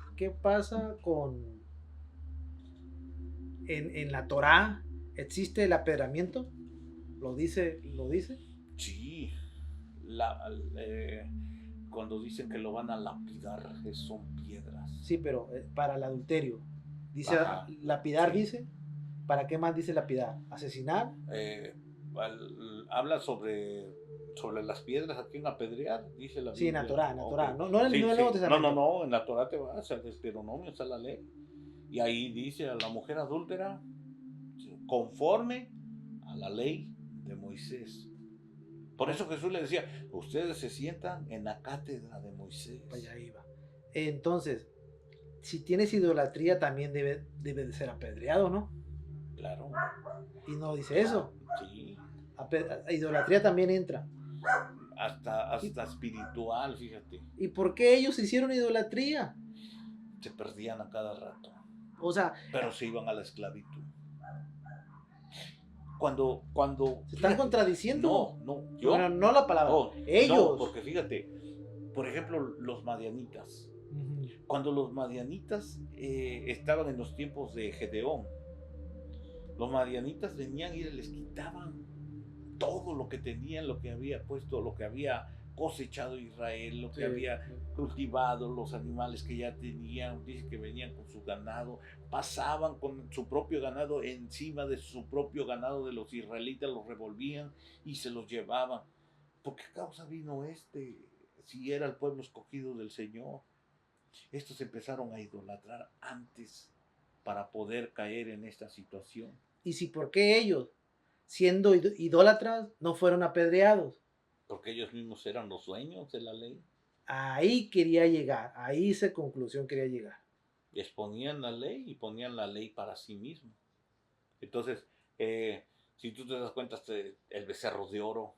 con en la Torá? ¿Existe el apedramiento? ¿Lo dice? Sí. Cuando dicen que lo van a lapidar, son piedras. Sí, pero para el adulterio. Dice lapidar, sí. Dice. ¿Para qué más dice lapidar? ¿Asesinar? habla sobre las piedras a quien apedrear, dice la Sí, en la Biblia. Torá, en la Ok. Torá. No, no, Sí, no en el sí. Nuevo Testamento. No, en la Torá te vas, al Deuteronomio está la ley. Y ahí dice a la mujer adúltera, conforme a la ley de Moisés. Por eso Jesús le decía, ustedes se sientan en la cátedra de Moisés. Para allá iba. Entonces, si tienes idolatría, también debe de ser apedreado, ¿no? Claro, Y no dice eso. sí. Idolatría también entra. ¿Y, Hasta espiritual, fíjate. y por qué ellos hicieron idolatría? Se perdían a cada rato, O sea, pero se iban a la esclavitud. Cuando, se están fíjate, contradiciendo. yo, Bueno, no la palabra, no, ellos. porque fíjate, por ejemplo, los madianitas. Cuando los madianitas estaban en los tiempos de Gedeón, los madianitas venían y les quitaban todo lo que tenían, lo que había puesto, lo que había cosechado Israel, lo que había cultivado, los animales que ya tenían, dice que venían con su ganado, pasaban con su propio ganado encima de su propio ganado de los israelitas, los revolvían y se los llevaban. ¿Por qué causa vino si era el pueblo escogido del Señor? Estos empezaron a idolatrar antes para poder caer en esta situación. ¿Y si por qué ellos, siendo idólatras, no fueron apedreados? Porque ellos mismos eran los dueños de la ley. Ahí quería llegar, ahí esa conclusión quería llegar. Exponían la ley y ponían la ley para sí mismos. Entonces, si tú te das cuenta, el becerro de oro,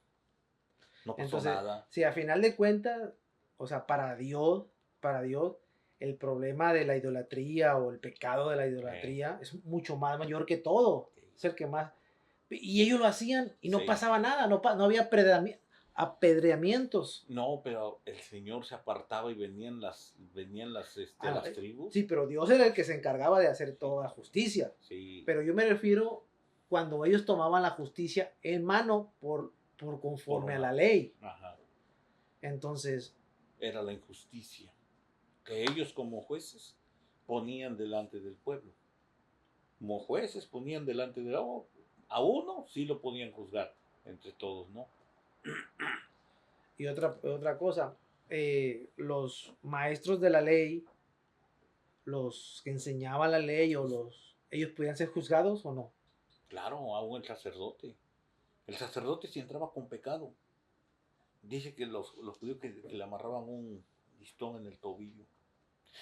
no pasó Entonces, nada. si a final de cuentas, o sea, para Dios, el problema de la idolatría o el pecado de la idolatría es mucho más mayor que todo. Es el que más. Y ellos lo hacían y no Sí. pasaba nada, no había apedreamientos. No, pero el Señor se apartaba y venían las tribus. Sí, pero Dios era el que se encargaba de hacer toda la justicia. Sí. Pero yo me refiero cuando ellos tomaban la justicia en mano por conforme a la ley. Ajá. Entonces, era la injusticia que ellos como jueces ponían delante del pueblo. Como jueces ponían delante de a uno sí lo podían juzgar, entre todos no. Y otra cosa, los maestros de la ley, los que enseñaban la ley ellos podían ser juzgados o no. Claro, aún el sacerdote. El sacerdote si entraba con pecado. Dice que los judíos que le amarraban un listón en el tobillo.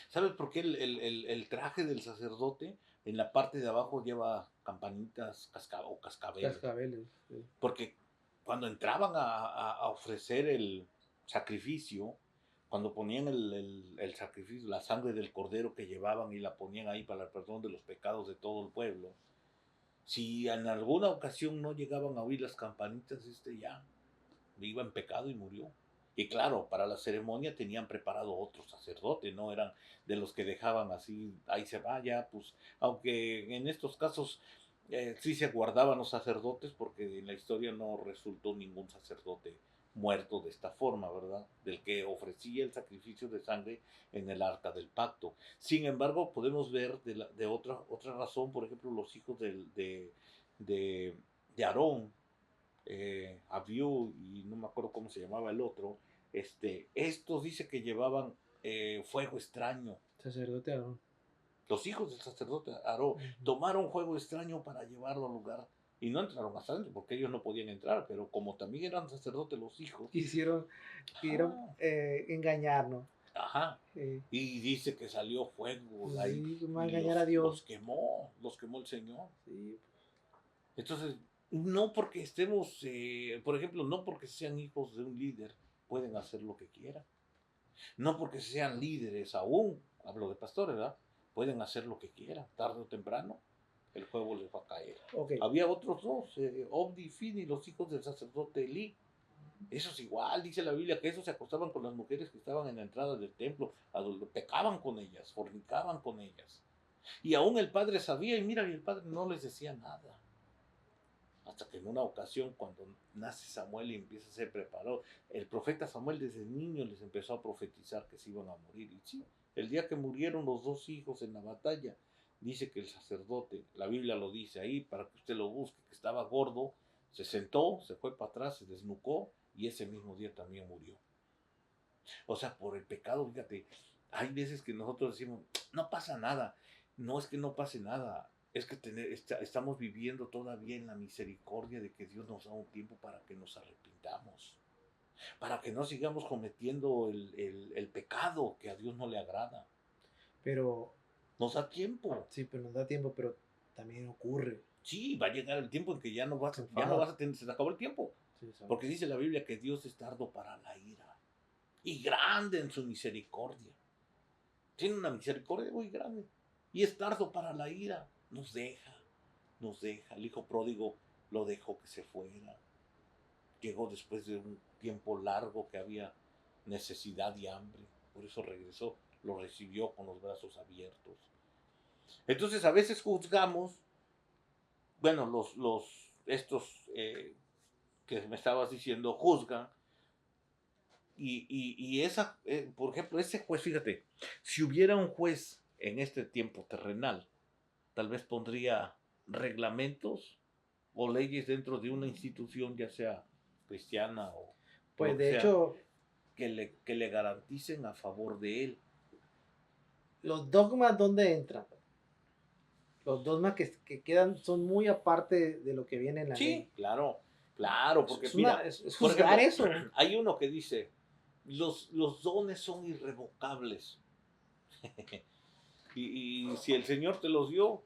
¿Sabes por qué el traje del sacerdote en la parte de abajo lleva campanitas o cascabeles? Cascabeles, sí. Porque cuando entraban a ofrecer el sacrificio, cuando ponían el sacrificio, la sangre del cordero que llevaban y la ponían ahí para el perdón de los pecados de todo el pueblo, si en alguna ocasión no llegaban a oír las campanitas, ya iba en pecado y murió. Y claro, para la ceremonia tenían preparado otro sacerdote, no eran de los que dejaban así, ahí se vaya, pues, aunque en estos casos sí se guardaban los sacerdotes, porque en la historia no resultó ningún sacerdote muerto de esta forma, ¿verdad? Del que ofrecía el sacrificio de sangre en el arca del pacto. Sin embargo, podemos ver de otra razón, por ejemplo, los hijos de Aarón, Abiú y no me acuerdo cómo se llamaba el otro, estos dice que llevaban fuego extraño. Sacerdote Aarón. Los hijos del sacerdote Aarón tomaron fuego extraño para llevarlo al lugar y no entraron hasta adentro porque ellos no podían entrar, pero como también eran sacerdotes los hijos, Quisieron engañarnos. Ajá. Y dice que salió fuego. Sí, ahí, va a engañar a Dios. Los quemó el Señor. Sí. Entonces, no porque estemos, por ejemplo, no porque sean hijos de un líder, pueden hacer lo que quieran. No porque sean líderes aún, hablo de pastores, ¿verdad? Pueden hacer lo que quieran, tarde o temprano, el juego les va a caer. Okay. Había otros dos, Obdi y Fini, los hijos del sacerdote Elí. Esos igual, dice la Biblia, que esos se acostaban con las mujeres que estaban en la entrada del templo, pecaban con ellas, fornicaban con ellas. Y aún el padre sabía, y mira, y el padre no les decía nada. Hasta que en una ocasión, cuando nace Samuel y empieza a ser preparado, el profeta Samuel desde niño les empezó a profetizar que se iban a morir. Y sí, el día que murieron los dos hijos en la batalla, dice que el sacerdote, la Biblia lo dice ahí, para que usted lo busque, que estaba gordo, Se sentó, se fue para atrás, se desnucó y ese mismo día también murió. O sea, por el pecado, fíjate, hay veces que nosotros decimos, no pasa nada. No es que no pase nada, es que estamos viviendo todavía en la misericordia de que Dios nos da un tiempo para que nos arrepintamos, para que no sigamos cometiendo el pecado que a Dios no le agrada. Pero, Nos da tiempo. sí, pero nos da tiempo, pero también ocurre. Sí, va a llegar el tiempo en que ya no vas Se a, enfada. tener, se te acabó el tiempo. Sí, Porque dice la Biblia que Dios es tardo para la ira y grande en su misericordia. Tiene una misericordia muy grande y es tardo para la ira. Nos deja. El hijo pródigo lo dejó que se fuera. Llegó después de un tiempo largo que había necesidad y hambre. Por eso regresó, lo recibió con los brazos abiertos. Entonces a veces juzgamos, bueno, estos que me estabas diciendo juzgan. Y esa, por ejemplo, ese juez, fíjate, si hubiera un juez en este tiempo terrenal, tal vez pondría reglamentos o leyes dentro de una institución, ya sea cristiana o pues lo que de sea, hecho, que le garanticen a favor de él. los dogmas, ¿dónde entran? Los dogmas que quedan son muy aparte de lo que viene en la ley. Sí, claro, claro, porque Es, mira, es por juzgar ejemplo, eso. hay uno que dice, los dones son irrevocables. y si el Señor te los dio,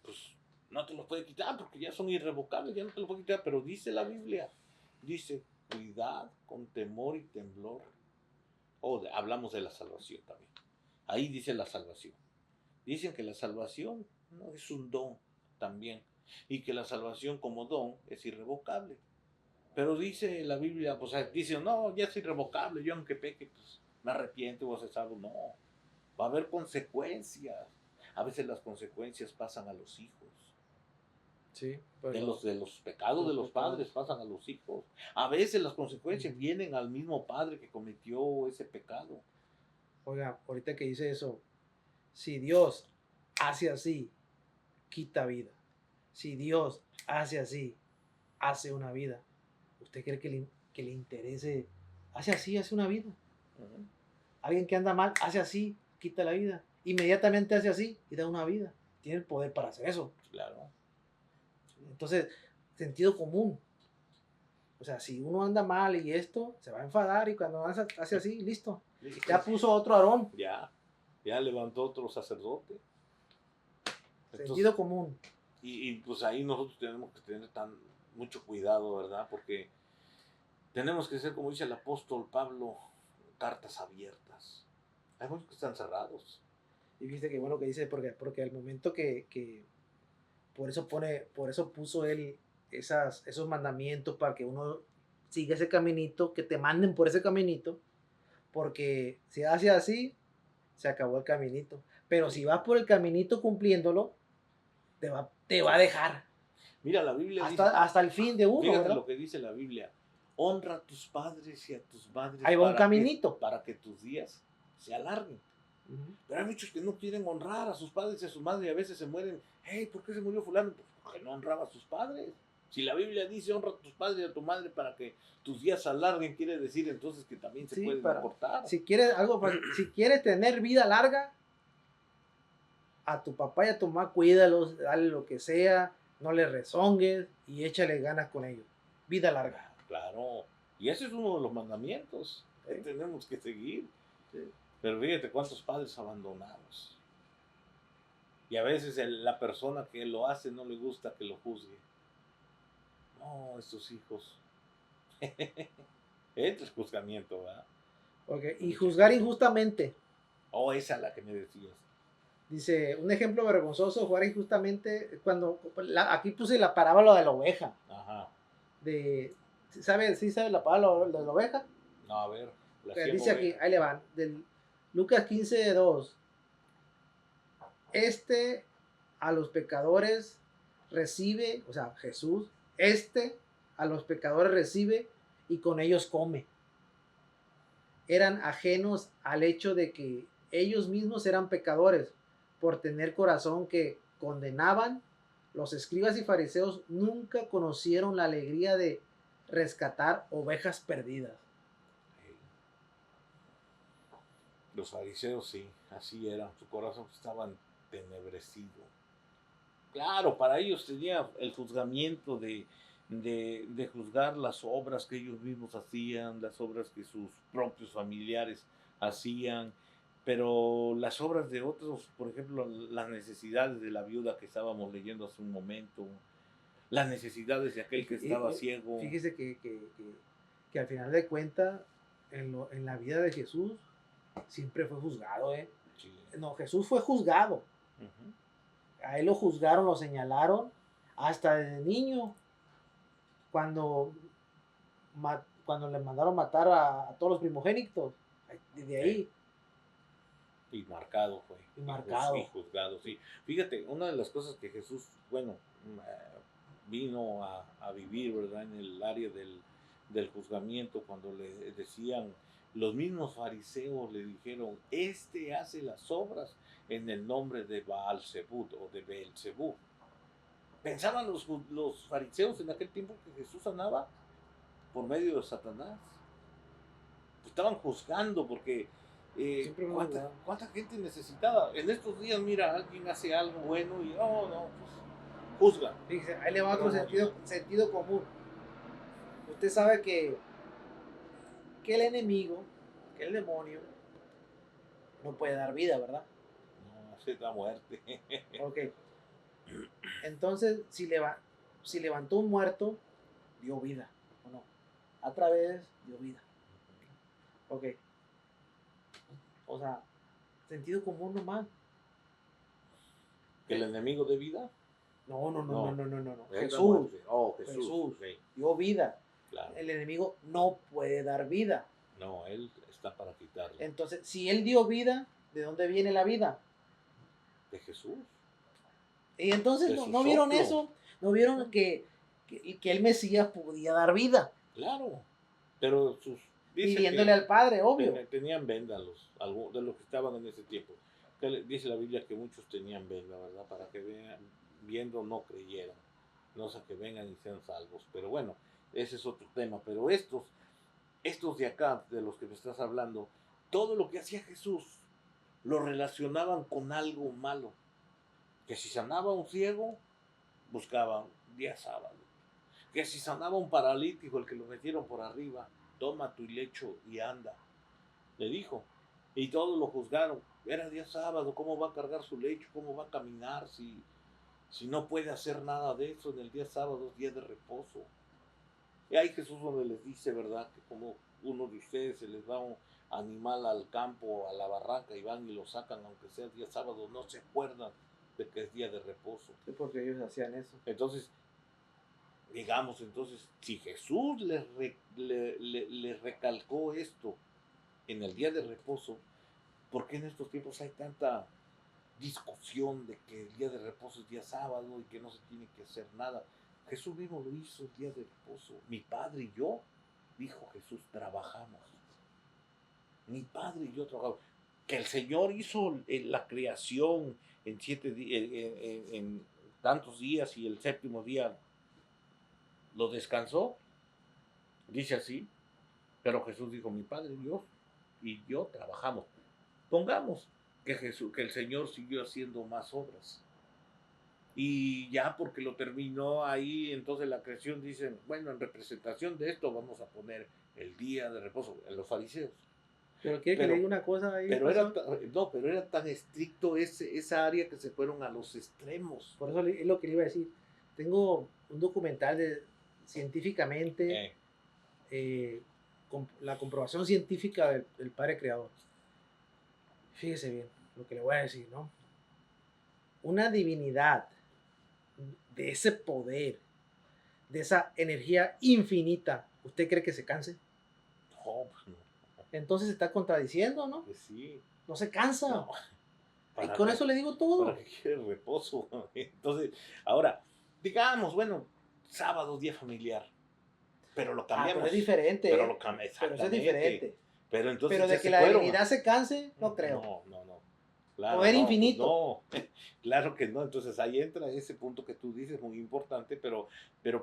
pues no te los puede quitar porque ya son irrevocables, ya no te los puede quitar, pero dice la Biblia, dice, cuidad con temor y temblor. Hablamos de la salvación también. Ahí dice la salvación. Dicen que la salvación no es un don también y que la salvación como don es irrevocable. Pero dice la Biblia, pues dice, no, ya es irrevocable, yo aunque peque, pues me arrepiento o hacer algo. No, va a haber consecuencias. A veces las consecuencias pasan a los hijos. Sí, pues De los pecados de los padres pasan a los hijos. A veces las consecuencias vienen al mismo padre que cometió ese pecado. Oiga, ahorita que dice eso, si Dios hace así, quita vida. Si Dios hace así, hace una vida. ¿Usted cree que le interese? Hace así, hace una vida. Uh-huh. Alguien que anda mal, hace así, quita la vida. Inmediatamente hace así y da una vida. Tiene el poder para hacer eso. Claro. Entonces, sentido común. O sea, si uno anda mal y esto, se va a enfadar y cuando hace así, listo. Ya puso otro Aarón. Ya levantó otro sacerdote. Sentido común. Y pues ahí nosotros tenemos que tener mucho cuidado, ¿verdad? Porque tenemos que ser, como dice el apóstol Pablo, cartas abiertas. Hay muchos que están cerrados. Y viste que bueno que dice, porque al momento que por eso puso él esos mandamientos para que uno siga ese caminito, que te manden por ese caminito, porque si hace así, se acabó el caminito. Pero si vas por el caminito cumpliéndolo, te va a dejar. Mira, la Biblia hasta el fin de uno. Fíjate ¿verdad? lo que dice la Biblia. Honra a tus padres y a tus madres. Ahí va un caminito. Para que tus días se alarguen. Uh-huh. Pero hay muchos que no quieren honrar a sus padres y a sus madres y a veces se mueren. Hey, ¿por qué se murió fulano? Pues porque no honraba a sus padres. Si la Biblia dice honra a tus padres y a tu madre para que tus días se alarguen, quiere decir entonces que también se pueden acortar. Si quieres si quieres tener vida larga, a tu papá y a tu mamá cuídalos, dale lo que sea, no le rezongues y échale ganas con ellos. Vida larga. Claro. Y ese es uno de los mandamientos que tenemos que seguir. Sí. Pero fíjate cuántos padres abandonados. Y a veces la persona que lo hace no le gusta que lo juzgue. No, estos hijos. Entra el juzgamiento, ¿verdad? Okay. Y juzgar injustamente. Esa es la que me decías. Dice, un ejemplo vergonzoso, jugar injustamente, aquí puse la parábola de la oveja. Ajá. ¿Sí sabe la parábola de la oveja? No, a ver. Dice aquí, ahí le van, del Lucas 15:2. A los pecadores recibe, o sea, Jesús, a los pecadores recibe y con ellos come. Eran ajenos al hecho de que ellos mismos eran pecadores por tener corazón que condenaban, los escribas y fariseos nunca conocieron la alegría de rescatar ovejas perdidas. Los fariseos sí, así era, su corazón estaba entenebrecido. Claro, para ellos tenía el juzgamiento de juzgar las obras que ellos mismos hacían, las obras que sus propios familiares hacían, pero las obras de otros, por ejemplo, las necesidades de la viuda que estábamos leyendo hace un momento, las necesidades de aquel que estaba ciego. Fíjese que al final de cuentas, en la vida de Jesús, siempre fue juzgado, ¿eh? Sí. No, Jesús fue juzgado. A él lo juzgaron, lo señalaron, hasta desde niño, cuando le mandaron matar a todos los primogénitos, desde ahí. Y marcado fue. Y marcado. Y juzgado, sí. Fíjate, una de las cosas que Jesús, bueno, vino a vivir, ¿verdad? En el área del juzgamiento, cuando le decían, los mismos fariseos le dijeron, este hace las obras en el nombre de Baal-Zebub o de Beelzebub. Pensaban los fariseos en aquel tiempo que Jesús sanaba por medio de Satanás. Estaban juzgando porque ¿cuánta gente necesitaba? En estos días, mira, alguien hace algo bueno y pues juzga. Fíjese, ahí le va otro sentido común. Usted sabe que el enemigo, que el demonio, no puede dar vida, ¿verdad? No, es la muerte. Ok. Entonces, si levantó un muerto, dio vida, ¿o no? A través dio vida. Ok. O sea, sentido común nomás. ¿El enemigo de vida? No. Jesús. Jesús sí. dio vida. Claro. El enemigo no puede dar vida. No, él está para quitarlo. Entonces, si él dio vida, ¿de dónde viene la vida? De Jesús. Y entonces no vieron eso, no vieron que el Mesías podía dar vida. Claro, pero pidiéndole al Padre, obvio. Tenían venda algunos de los que estaban en ese tiempo. Dice la Biblia que muchos tenían venda, ¿verdad? Para que viendo no creyeran, no sé, que vengan y sean salvos. Pero bueno, ese es otro tema. Pero estos de acá, de los que me estás hablando, todo lo que hacía Jesús lo relacionaban con algo malo. Que si sanaba un ciego, buscaban día sábado. Que si sanaba un paralítico, el que lo metieron por arriba, toma tu lecho y anda, le dijo. Y todos lo juzgaron. Era día sábado, ¿cómo va a cargar su lecho? ¿Cómo va a caminar si no puede hacer nada de eso en el día sábado, es día de reposo? Y ahí Jesús donde les dice, ¿verdad? Que como uno de ustedes se les va un animal al campo, a la barranca, y van y lo sacan, aunque sea día sábado, no se acuerdan de que es día de reposo. Sí, porque ellos hacían eso. Entonces, digamos, si Jesús les recalcó esto en el día de reposo, ¿por qué en estos tiempos hay tanta discusión de que el día de reposo es día sábado y que no se tiene que hacer nada? Jesús mismo lo hizo el día de reposo. Mi padre y yo, dijo Jesús, trabajamos. Mi padre y yo trabajamos. Que el Señor hizo la creación en 7 días, en tantos días, y el séptimo día lo descansó, dice así, pero Jesús dijo, mi Padre Dios y yo trabajamos. Pongamos que el Señor siguió haciendo más obras, y ya porque lo terminó ahí, entonces la creación dicen, bueno, en representación de esto vamos a poner el día de reposo en los fariseos. Pero quiere que le diga una cosa ahí. Pero era tan estricto esa área que se fueron a los extremos. Por eso es lo que le iba a decir. Tengo un documental científicamente, con la comprobación científica del Padre Creador. Fíjese bien lo que le voy a decir, ¿no? Una divinidad de ese poder, de esa energía infinita, ¿usted cree que se canse? No, pues no. Entonces se está contradiciendo, ¿no? Pues sí. No se cansa. No. Y con eso le digo todo. ¿Para qué quiere reposo? Entonces, ahora, digamos, bueno, sábado, día familiar. Pero lo cambiamos. Pero es diferente. Pero lo cambiamos. Pero eso es diferente. Pero entonces de que la divinidad se canse, no creo. No. Claro, Poder no, pues infinito. no, claro que no. Entonces ahí entra ese punto que tú dices, muy importante, pero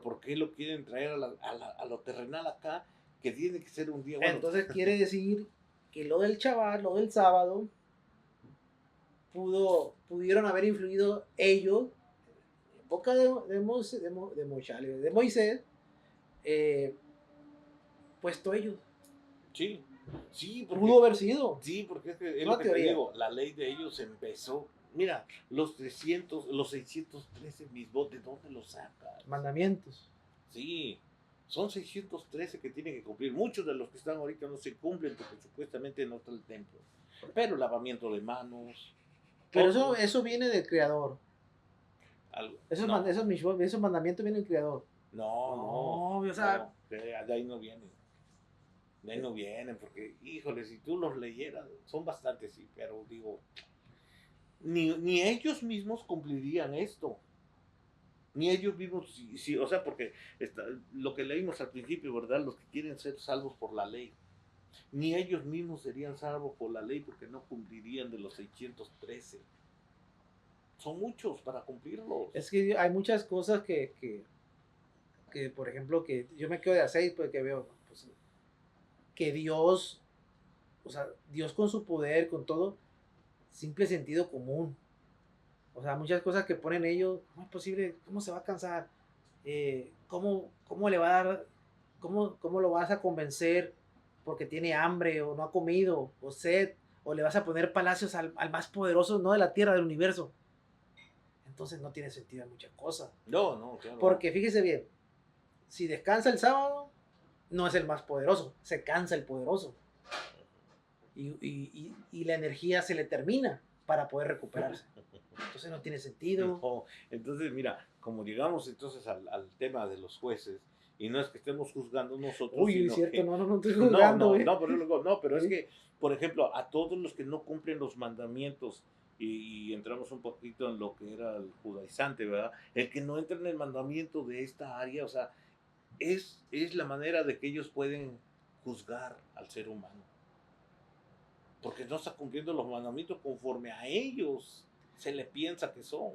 ¿por qué lo quieren traer a lo terrenal acá? Que tiene que ser un día, bueno, Entonces quiere decir que lo del chaval, lo del sábado, pudieron haber influido ellos, en boca de Moisés, eh, puesto ellos. sí, sí, Pudo porque, haber sido sí, porque es lo una que te teoría. digo, la ley de ellos empezó, mira, los 613 mismos, ¿de dónde los sacas? Mandamientos. Sí, son 613 que tienen que cumplir. Muchos de los que están ahorita no se cumplen porque supuestamente no está el templo. Pero lavamiento de manos, Pero otros, eso viene del creador. algo. Esos, No, esos mandamientos vienen del creador. no, no, No, o sea, no, de ahí no vienen. De ahí no vienen, porque, híjole, si tú los leyeras, son bastantes, sí, pero digo, ni ellos mismos cumplirían esto. Ni ellos mismos, sí, o sea, porque lo que leímos al principio, ¿verdad? Los que quieren ser salvos por la ley. Ni ellos mismos serían salvos por la ley porque no cumplirían de los 613. Son muchos para cumplirlos. es que hay muchas cosas que, por ejemplo, que yo me quedo de aceite porque veo pues, que Dios, o sea, Dios con su poder, con todo, simple sentido común. O sea, muchas cosas que ponen ellos, ¿cómo es posible? ¿Cómo se va a cansar? ¿Cómo le va a dar? ¿Cómo lo vas a convencer porque tiene hambre o no ha comido o sed? ¿O le vas a poner palacios al más poderoso, no de la tierra, del universo? Entonces no tiene sentido en muchas cosas. No, no, claro, no. Porque fíjese bien, si descansa el sábado, no es el más poderoso, se cansa el poderoso. Y la energía se le termina para poder recuperarse. Entonces no tiene sentido. No, entonces, mira, como llegamos entonces al tema de los jueces, y no es que estemos juzgando nosotros, Uy, es sino cierto, que no estoy no, jugando, no, güey. no, pero es ¿Sí? que, por ejemplo, a todos los que no cumplen los mandamientos, y entramos un poquito en lo que era el judaizante, ¿verdad? El que no entra en el mandamiento de esta área, o sea, es la manera de que ellos pueden juzgar al ser humano, porque no está cumpliendo los mandamientos conforme a ellos se le piensa que son.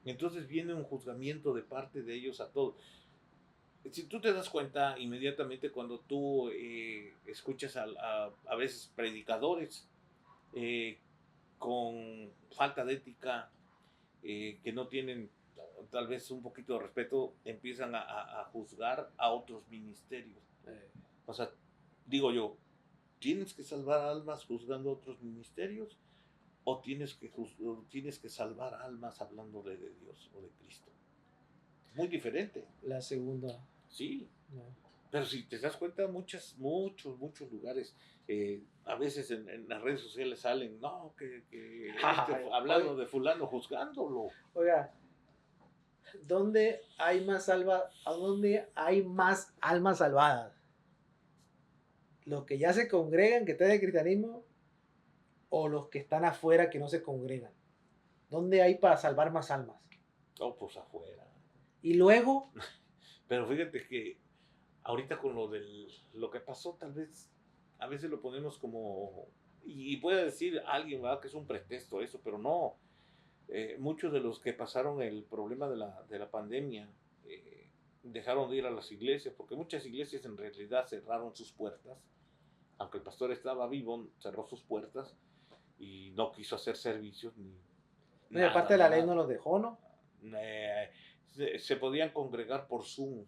Entonces viene un juzgamiento de parte de ellos a todos. Si tú te das cuenta inmediatamente cuando tú escuchas a veces predicadores eh, con falta de ética, que no tienen tal vez un poquito de respeto, empiezan a juzgar a otros ministerios. O sea, digo yo, ¿tienes que salvar almas juzgando a otros ministerios? ¿O tienes que salvar almas hablándole de Dios o de Cristo? Muy diferente. La segunda. Sí, No. pero si te das cuenta, muchos lugares, a veces en las redes sociales salen, no, hablando de fulano, juzgándolo. Oiga, ¿a dónde hay más almas salvadas? ¿Los que ya se congregan, que están en el cristianismo, o los que están afuera que no se congregan? ¿Dónde hay para salvar más almas? Oh, pues afuera. Y luego, Pero fíjate que ahorita con lo que pasó, tal vez a veces lo ponemos como, y puede decir alguien, ¿verdad? Que es un pretexto eso, pero no. Muchos de los que pasaron el problema de la pandemia dejaron de ir a las iglesias, porque muchas iglesias en realidad cerraron sus puertas, aunque el pastor estaba vivo, cerró sus puertas y no quiso hacer servicios ni no, y aparte nada, de la ley no nada. los dejó, ¿no? Se podían congregar por Zoom,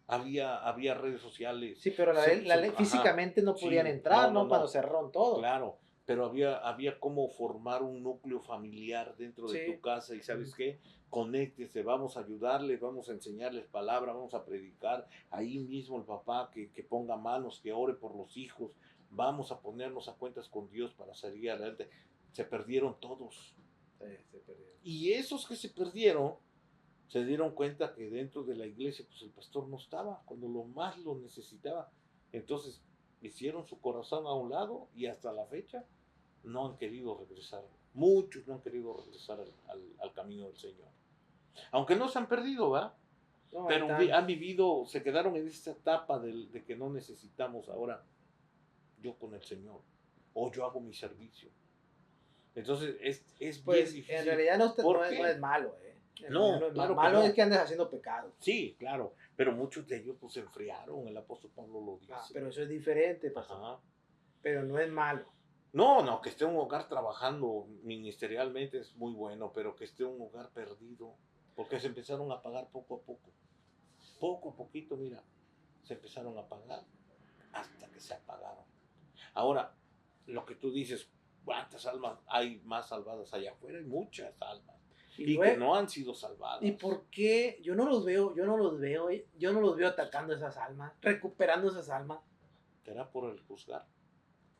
había redes sociales, Sí, pero la ley ajá, físicamente no podían sí, entrar, no, no, ¿no? Cuando no, cerraron todo. claro, pero había como formar un núcleo familiar dentro de tu Sí. casa y ¿sabes qué? Conéctese, vamos a ayudarles, vamos a enseñarles palabra, vamos a predicar, ahí mismo el papá que ponga manos, que ore por los hijos, vamos a ponernos a cuentas con Dios para salir adelante. Se perdieron todos. Sí, se perdieron. Y esos que se perdieron, se dieron cuenta que dentro de la iglesia pues el pastor no estaba cuando lo más lo necesitaba. Entonces hicieron su corazón a un lado y hasta la fecha no han querido regresar. Muchos no han querido regresar al camino del Señor. Aunque no se han perdido, ¿va? No, ahí Pero están. han vivido, se quedaron en esta etapa de que no necesitamos ahora yo con el Señor. O yo hago mi servicio. Entonces es bien Pues difícil. en realidad no, ¿Por no, es, qué? no es malo, En No, realidad no es claro que malo no. es que andes haciendo pecado. Sí, claro, pero muchos de ellos pues se enfriaron, el apóstol Pablo lo dice. Pero eso es diferente, pastor. Ajá. Pero no es malo. No, no, que esté en un hogar trabajando ministerialmente es muy bueno, pero que esté en un hogar perdido, porque se empezaron a pagar poco a poco. Poco a poquito, mira, se empezaron a pagar hasta que se apagaron. Ahora, lo que tú dices, ¿cuántas almas hay más salvadas allá afuera? Hay muchas almas. Y luego, que no han sido salvadas. ¿y por qué? Yo no los veo atacando esas almas, recuperando esas almas. ¿Será por el juzgar?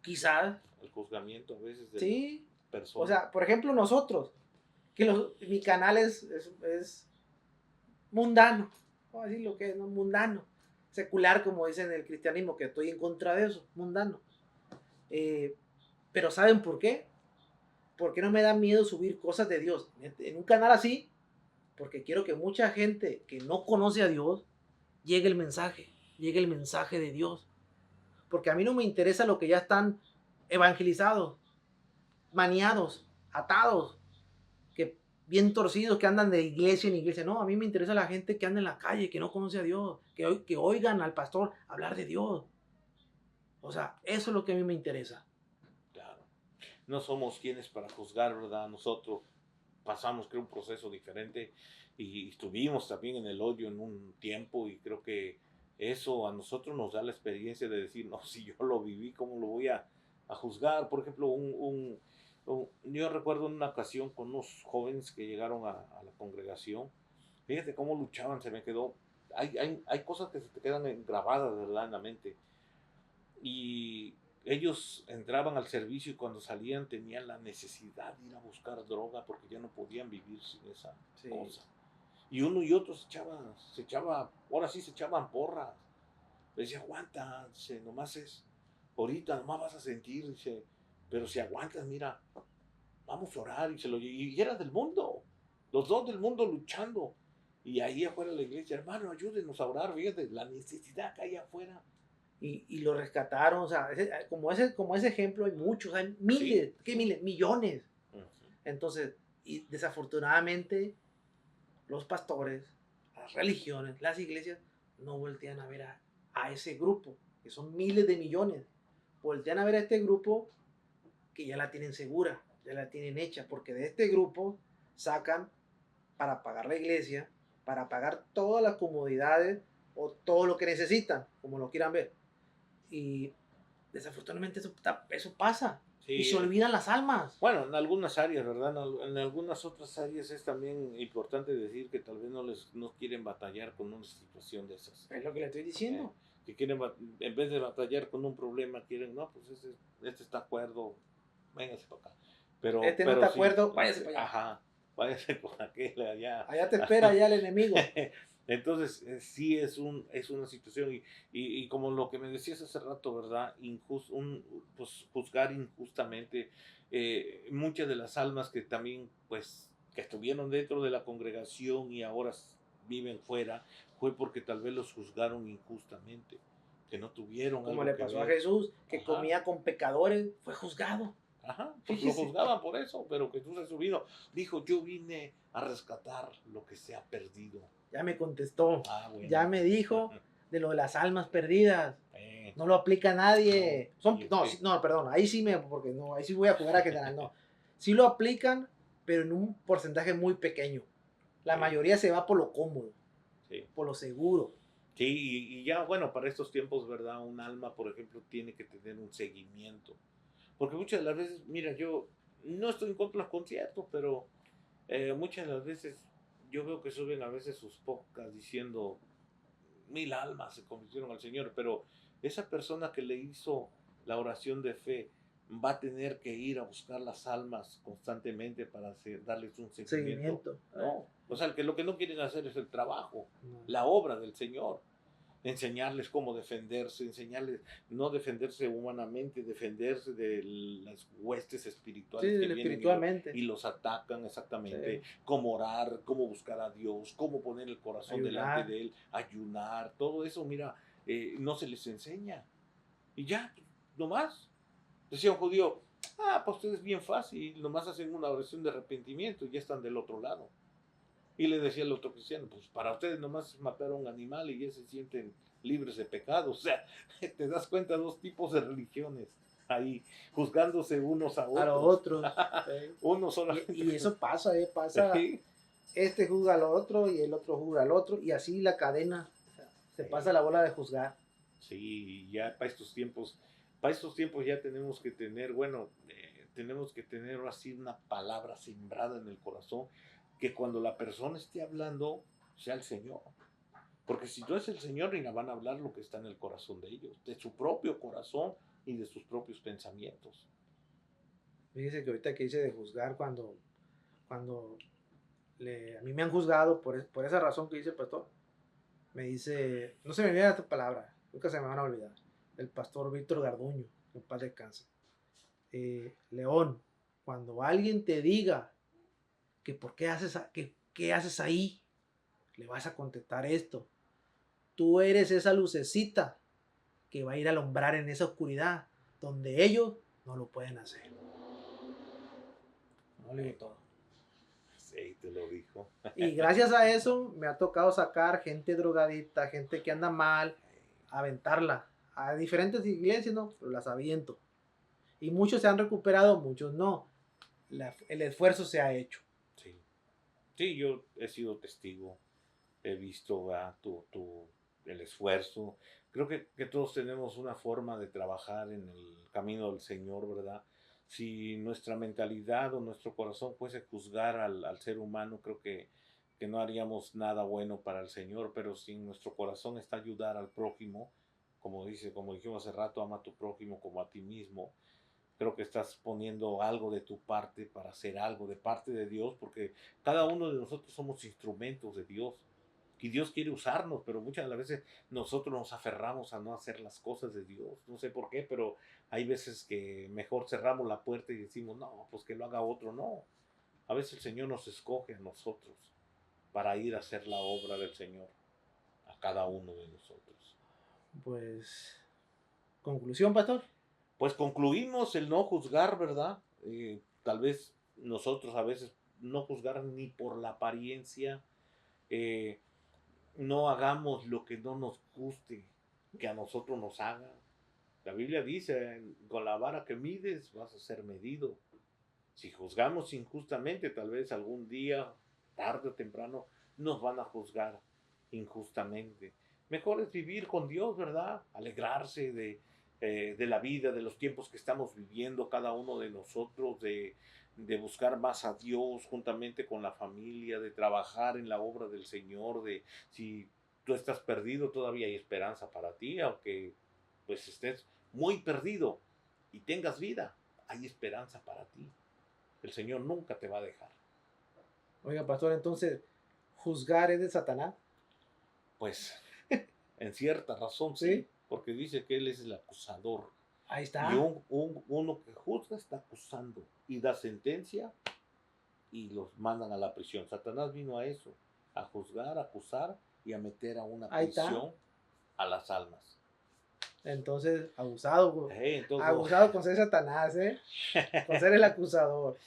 Quizás. El juzgamiento a veces de Sí. las personas. O sea, por ejemplo, nosotros, que mi canal es mundano, vamos a decir lo que es, ¿no? Mundano, secular, como dicen en el cristianismo, que estoy en contra de eso, mundano. Pero ¿saben por qué? Porque no me da miedo subir cosas de Dios en un canal así, porque quiero que mucha gente que no conoce a Dios llegue el mensaje de Dios. Porque a mí no me interesa lo que ya están evangelizados, maniados, atados, que bien torcidos, que andan de iglesia en iglesia. No, a mí me interesa la gente que anda en la calle, que no conoce a Dios, que oigan al pastor hablar de Dios. O sea, eso es lo que a mí me interesa. Claro. No somos quienes para juzgar, ¿verdad? Nosotros pasamos, creo, un proceso diferente y estuvimos también en el hoyo en un tiempo y creo que eso a nosotros nos da la experiencia de decir, no, si yo lo viví, ¿cómo lo voy a juzgar? Por ejemplo, yo recuerdo en una ocasión con unos jóvenes que llegaron a la congregación, fíjate cómo luchaban, se me quedó, hay cosas que se te quedan grabadas, ¿verdad?, en la mente. Y ellos entraban al servicio y cuando salían tenían la necesidad de ir a buscar droga porque ya no podían vivir sin esa cosa. Y uno y otro ahora sí se echaban porras. Le decía, aguanta, dice, nomás es, ahorita nomás vas a sentir, dice, pero si aguantas, mira, vamos a orar. Y era del mundo, los dos del mundo luchando. Y ahí afuera de la iglesia, hermano, ayúdenos a orar, fíjate, la necesidad que hay afuera. Y lo rescataron, o sea, como ese ejemplo hay muchos, hay miles, Sí. ¿qué miles? Millones. Uh-huh. Entonces, y desafortunadamente, los pastores, las religiones, las iglesias, no voltean a ver a ese grupo, que son miles de millones. Voltean a ver a este grupo que ya la tienen segura, ya la tienen hecha, porque de este grupo sacan para pagar la iglesia, para pagar todas las comodidades o todo lo que necesitan, como lo quieran ver. Y desafortunadamente eso pasa. Sí. Y se olvidan las almas. Bueno, en algunas áreas, ¿verdad? En algunas otras áreas es también importante decir que tal vez no quieren batallar con una situación de esas. Es lo que le estoy diciendo. Que quieren, en vez de batallar con un problema, quieren, no, pues este está acuerdo, véngase para acá. Pero no está de acuerdo, váyase para allá. Ajá, váyase con aquel allá. Allá te espera ya el enemigo. Entonces, sí es una situación y como lo que me decías hace rato, ¿verdad? Pues juzgar injustamente muchas de las almas que también, pues, que estuvieron dentro de la congregación y ahora viven fuera, fue porque tal vez los juzgaron injustamente, que no tuvieron como algo le pasó a Jesús, que comía con pecadores, fue juzgado. Ajá, pues lo juzgaban por eso, pero Jesús en su vino dijo, yo vine a rescatar lo que se ha perdido. Ya me contestó, bueno. Ya me dijo de lo de las almas perdidas. No lo aplica nadie. Perdón, ahí sí ahí sí voy a jugar a general, no. Sí lo aplican, pero en un porcentaje muy pequeño. La mayoría se va por lo cómodo, por lo seguro. Sí, y ya, bueno, para estos tiempos, ¿verdad? Un alma, por ejemplo, tiene que tener un seguimiento. Porque muchas de las veces, mira, yo no estoy en contra de los conciertos, pero muchas de las veces yo veo que suben a veces sus podcasts diciendo 1000 almas se convirtieron al Señor, pero esa persona que le hizo la oración de fe va a tener que ir a buscar las almas constantemente para darles un seguimiento. No, o sea, lo que no quieren hacer es el trabajo, la obra del Señor. Enseñarles cómo defenderse, enseñarles no defenderse humanamente, defenderse de las huestes espirituales que vienen y los atacan exactamente, cómo orar, cómo buscar a Dios, cómo poner el corazón delante de Él, ayunar, todo eso, mira, no se les enseña. Y ya, nomás. Decía un judío, Ah, pues es bien fácil, nomás hacen una oración de arrepentimiento y ya están del otro lado. Y le decía el otro cristiano, pues para ustedes nomás matar a un animal y ya se sienten libres de pecado. O sea, te das cuenta, dos tipos de religiones ahí juzgándose unos a A los otros. otros. Uno Y solamente. eso pasa, pasa. Sí, Este juzga al otro y el otro juzga al otro y así la cadena. O sea, se pasa la bola de juzgar. sí, ya para estos tiempos ya tenemos que tener, bueno, tenemos que tener así una palabra sembrada en el corazón, que cuando la persona esté hablando, sea el Señor. Porque si no es el Señor, ni la van a hablar lo que está en el corazón de ellos, de su propio corazón y de sus propios pensamientos. Fíjese que ahorita que dice de juzgar cuando a mí me han juzgado por esa razón que dice el pastor. Me dice, no se me viene esta palabra, nunca se me van a olvidar. El pastor Víctor Garduño, en paz descanse. León, cuando alguien te diga que por qué haces, qué haces ahí, le vas a contestar esto. Tú eres esa lucecita que va a ir a alumbrar en esa oscuridad donde ellos no lo pueden hacer. No le digo todo. Sí, te lo dijo. Y gracias a eso me ha tocado sacar gente drogadita, gente que anda mal, aventarla a diferentes iglesias, ¿no? Pero las aviento. Y muchos se han recuperado, muchos no. El esfuerzo se ha hecho. Sí. Sí, yo he sido testigo, he visto el esfuerzo. Creo que todos tenemos una forma de trabajar en el camino del Señor, ¿verdad? Si nuestra mentalidad o nuestro corazón fuese juzgar al ser humano, creo que no haríamos nada bueno para el Señor, pero si nuestro corazón está ayudar al prójimo, como dice, como dijimos hace rato, ama a tu prójimo como a ti mismo, creo que estás poniendo algo de tu parte para hacer algo de parte de Dios, porque cada uno de nosotros somos instrumentos de Dios. Y Dios quiere usarnos, pero muchas de las veces nosotros nos aferramos a no hacer las cosas de Dios. No sé por qué, pero hay veces que mejor cerramos la puerta y decimos, no, pues que lo haga otro. No, a veces el Señor nos escoge a nosotros para ir a hacer la obra del Señor, a cada uno de nosotros. Pues, conclusión, pastor. Pues concluimos el no juzgar, ¿verdad? Tal vez nosotros a veces no juzgar ni por la apariencia, eh, no hagamos lo que no nos guste que a nosotros nos hagan. La Biblia dice, con la vara que mides vas a ser medido. Si juzgamos injustamente, tal vez algún día, tarde o temprano, nos van a juzgar injustamente. Mejor es vivir con Dios, ¿verdad? Alegrarse de la vida, de los tiempos que estamos viviendo cada uno de nosotros, de buscar más a Dios juntamente con la familia, de trabajar en la obra del Señor, de si tú estás perdido, todavía hay esperanza para ti, aunque pues estés muy perdido y tengas vida, hay esperanza para ti. El Señor nunca te va a dejar. Oiga, pastor, entonces, ¿juzgar es de Satanás? Pues, en cierta razón sí, Sí. porque dice que Él es el acusador. Ahí Y está. uno que juzga está acusando y da sentencia y los mandan a la prisión. Satanás vino a eso, a juzgar, a acusar y a meter a una Ahí está. prisión a las almas. Entonces, abusado. Entonces, Abusado con ser Satanás, con ser el acusador.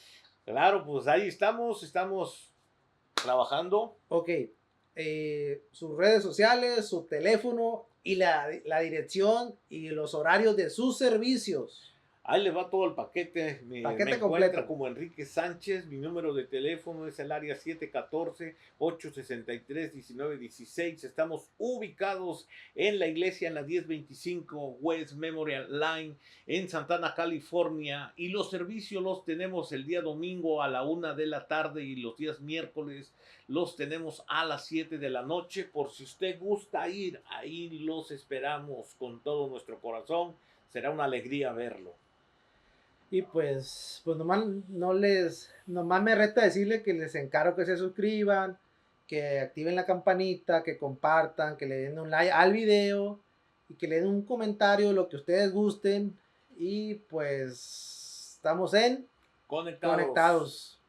claro, pues ahí estamos trabajando. Ok, sus redes sociales, su teléfono y la dirección y los horarios de sus servicios. Ahí le va todo el paquete. Me Paquete encuentra completo. como Enrique Sánchez. Mi número de teléfono es el área 714-863-1916. Estamos ubicados en la iglesia en la 1025 West Memorial Line en Santana, California. Y los servicios los tenemos el día domingo a la 1 de la tarde y los días miércoles los tenemos a las 7 de la noche. Por si usted gusta ir, ahí los esperamos con todo nuestro corazón. Será una alegría verlo. Y pues nomás, nomás me resta decirle que les encargo que se suscriban, que activen la campanita, que compartan, que le den un like al video y que le den un comentario, lo que ustedes gusten. Y pues estamos en Conectados. Conectados.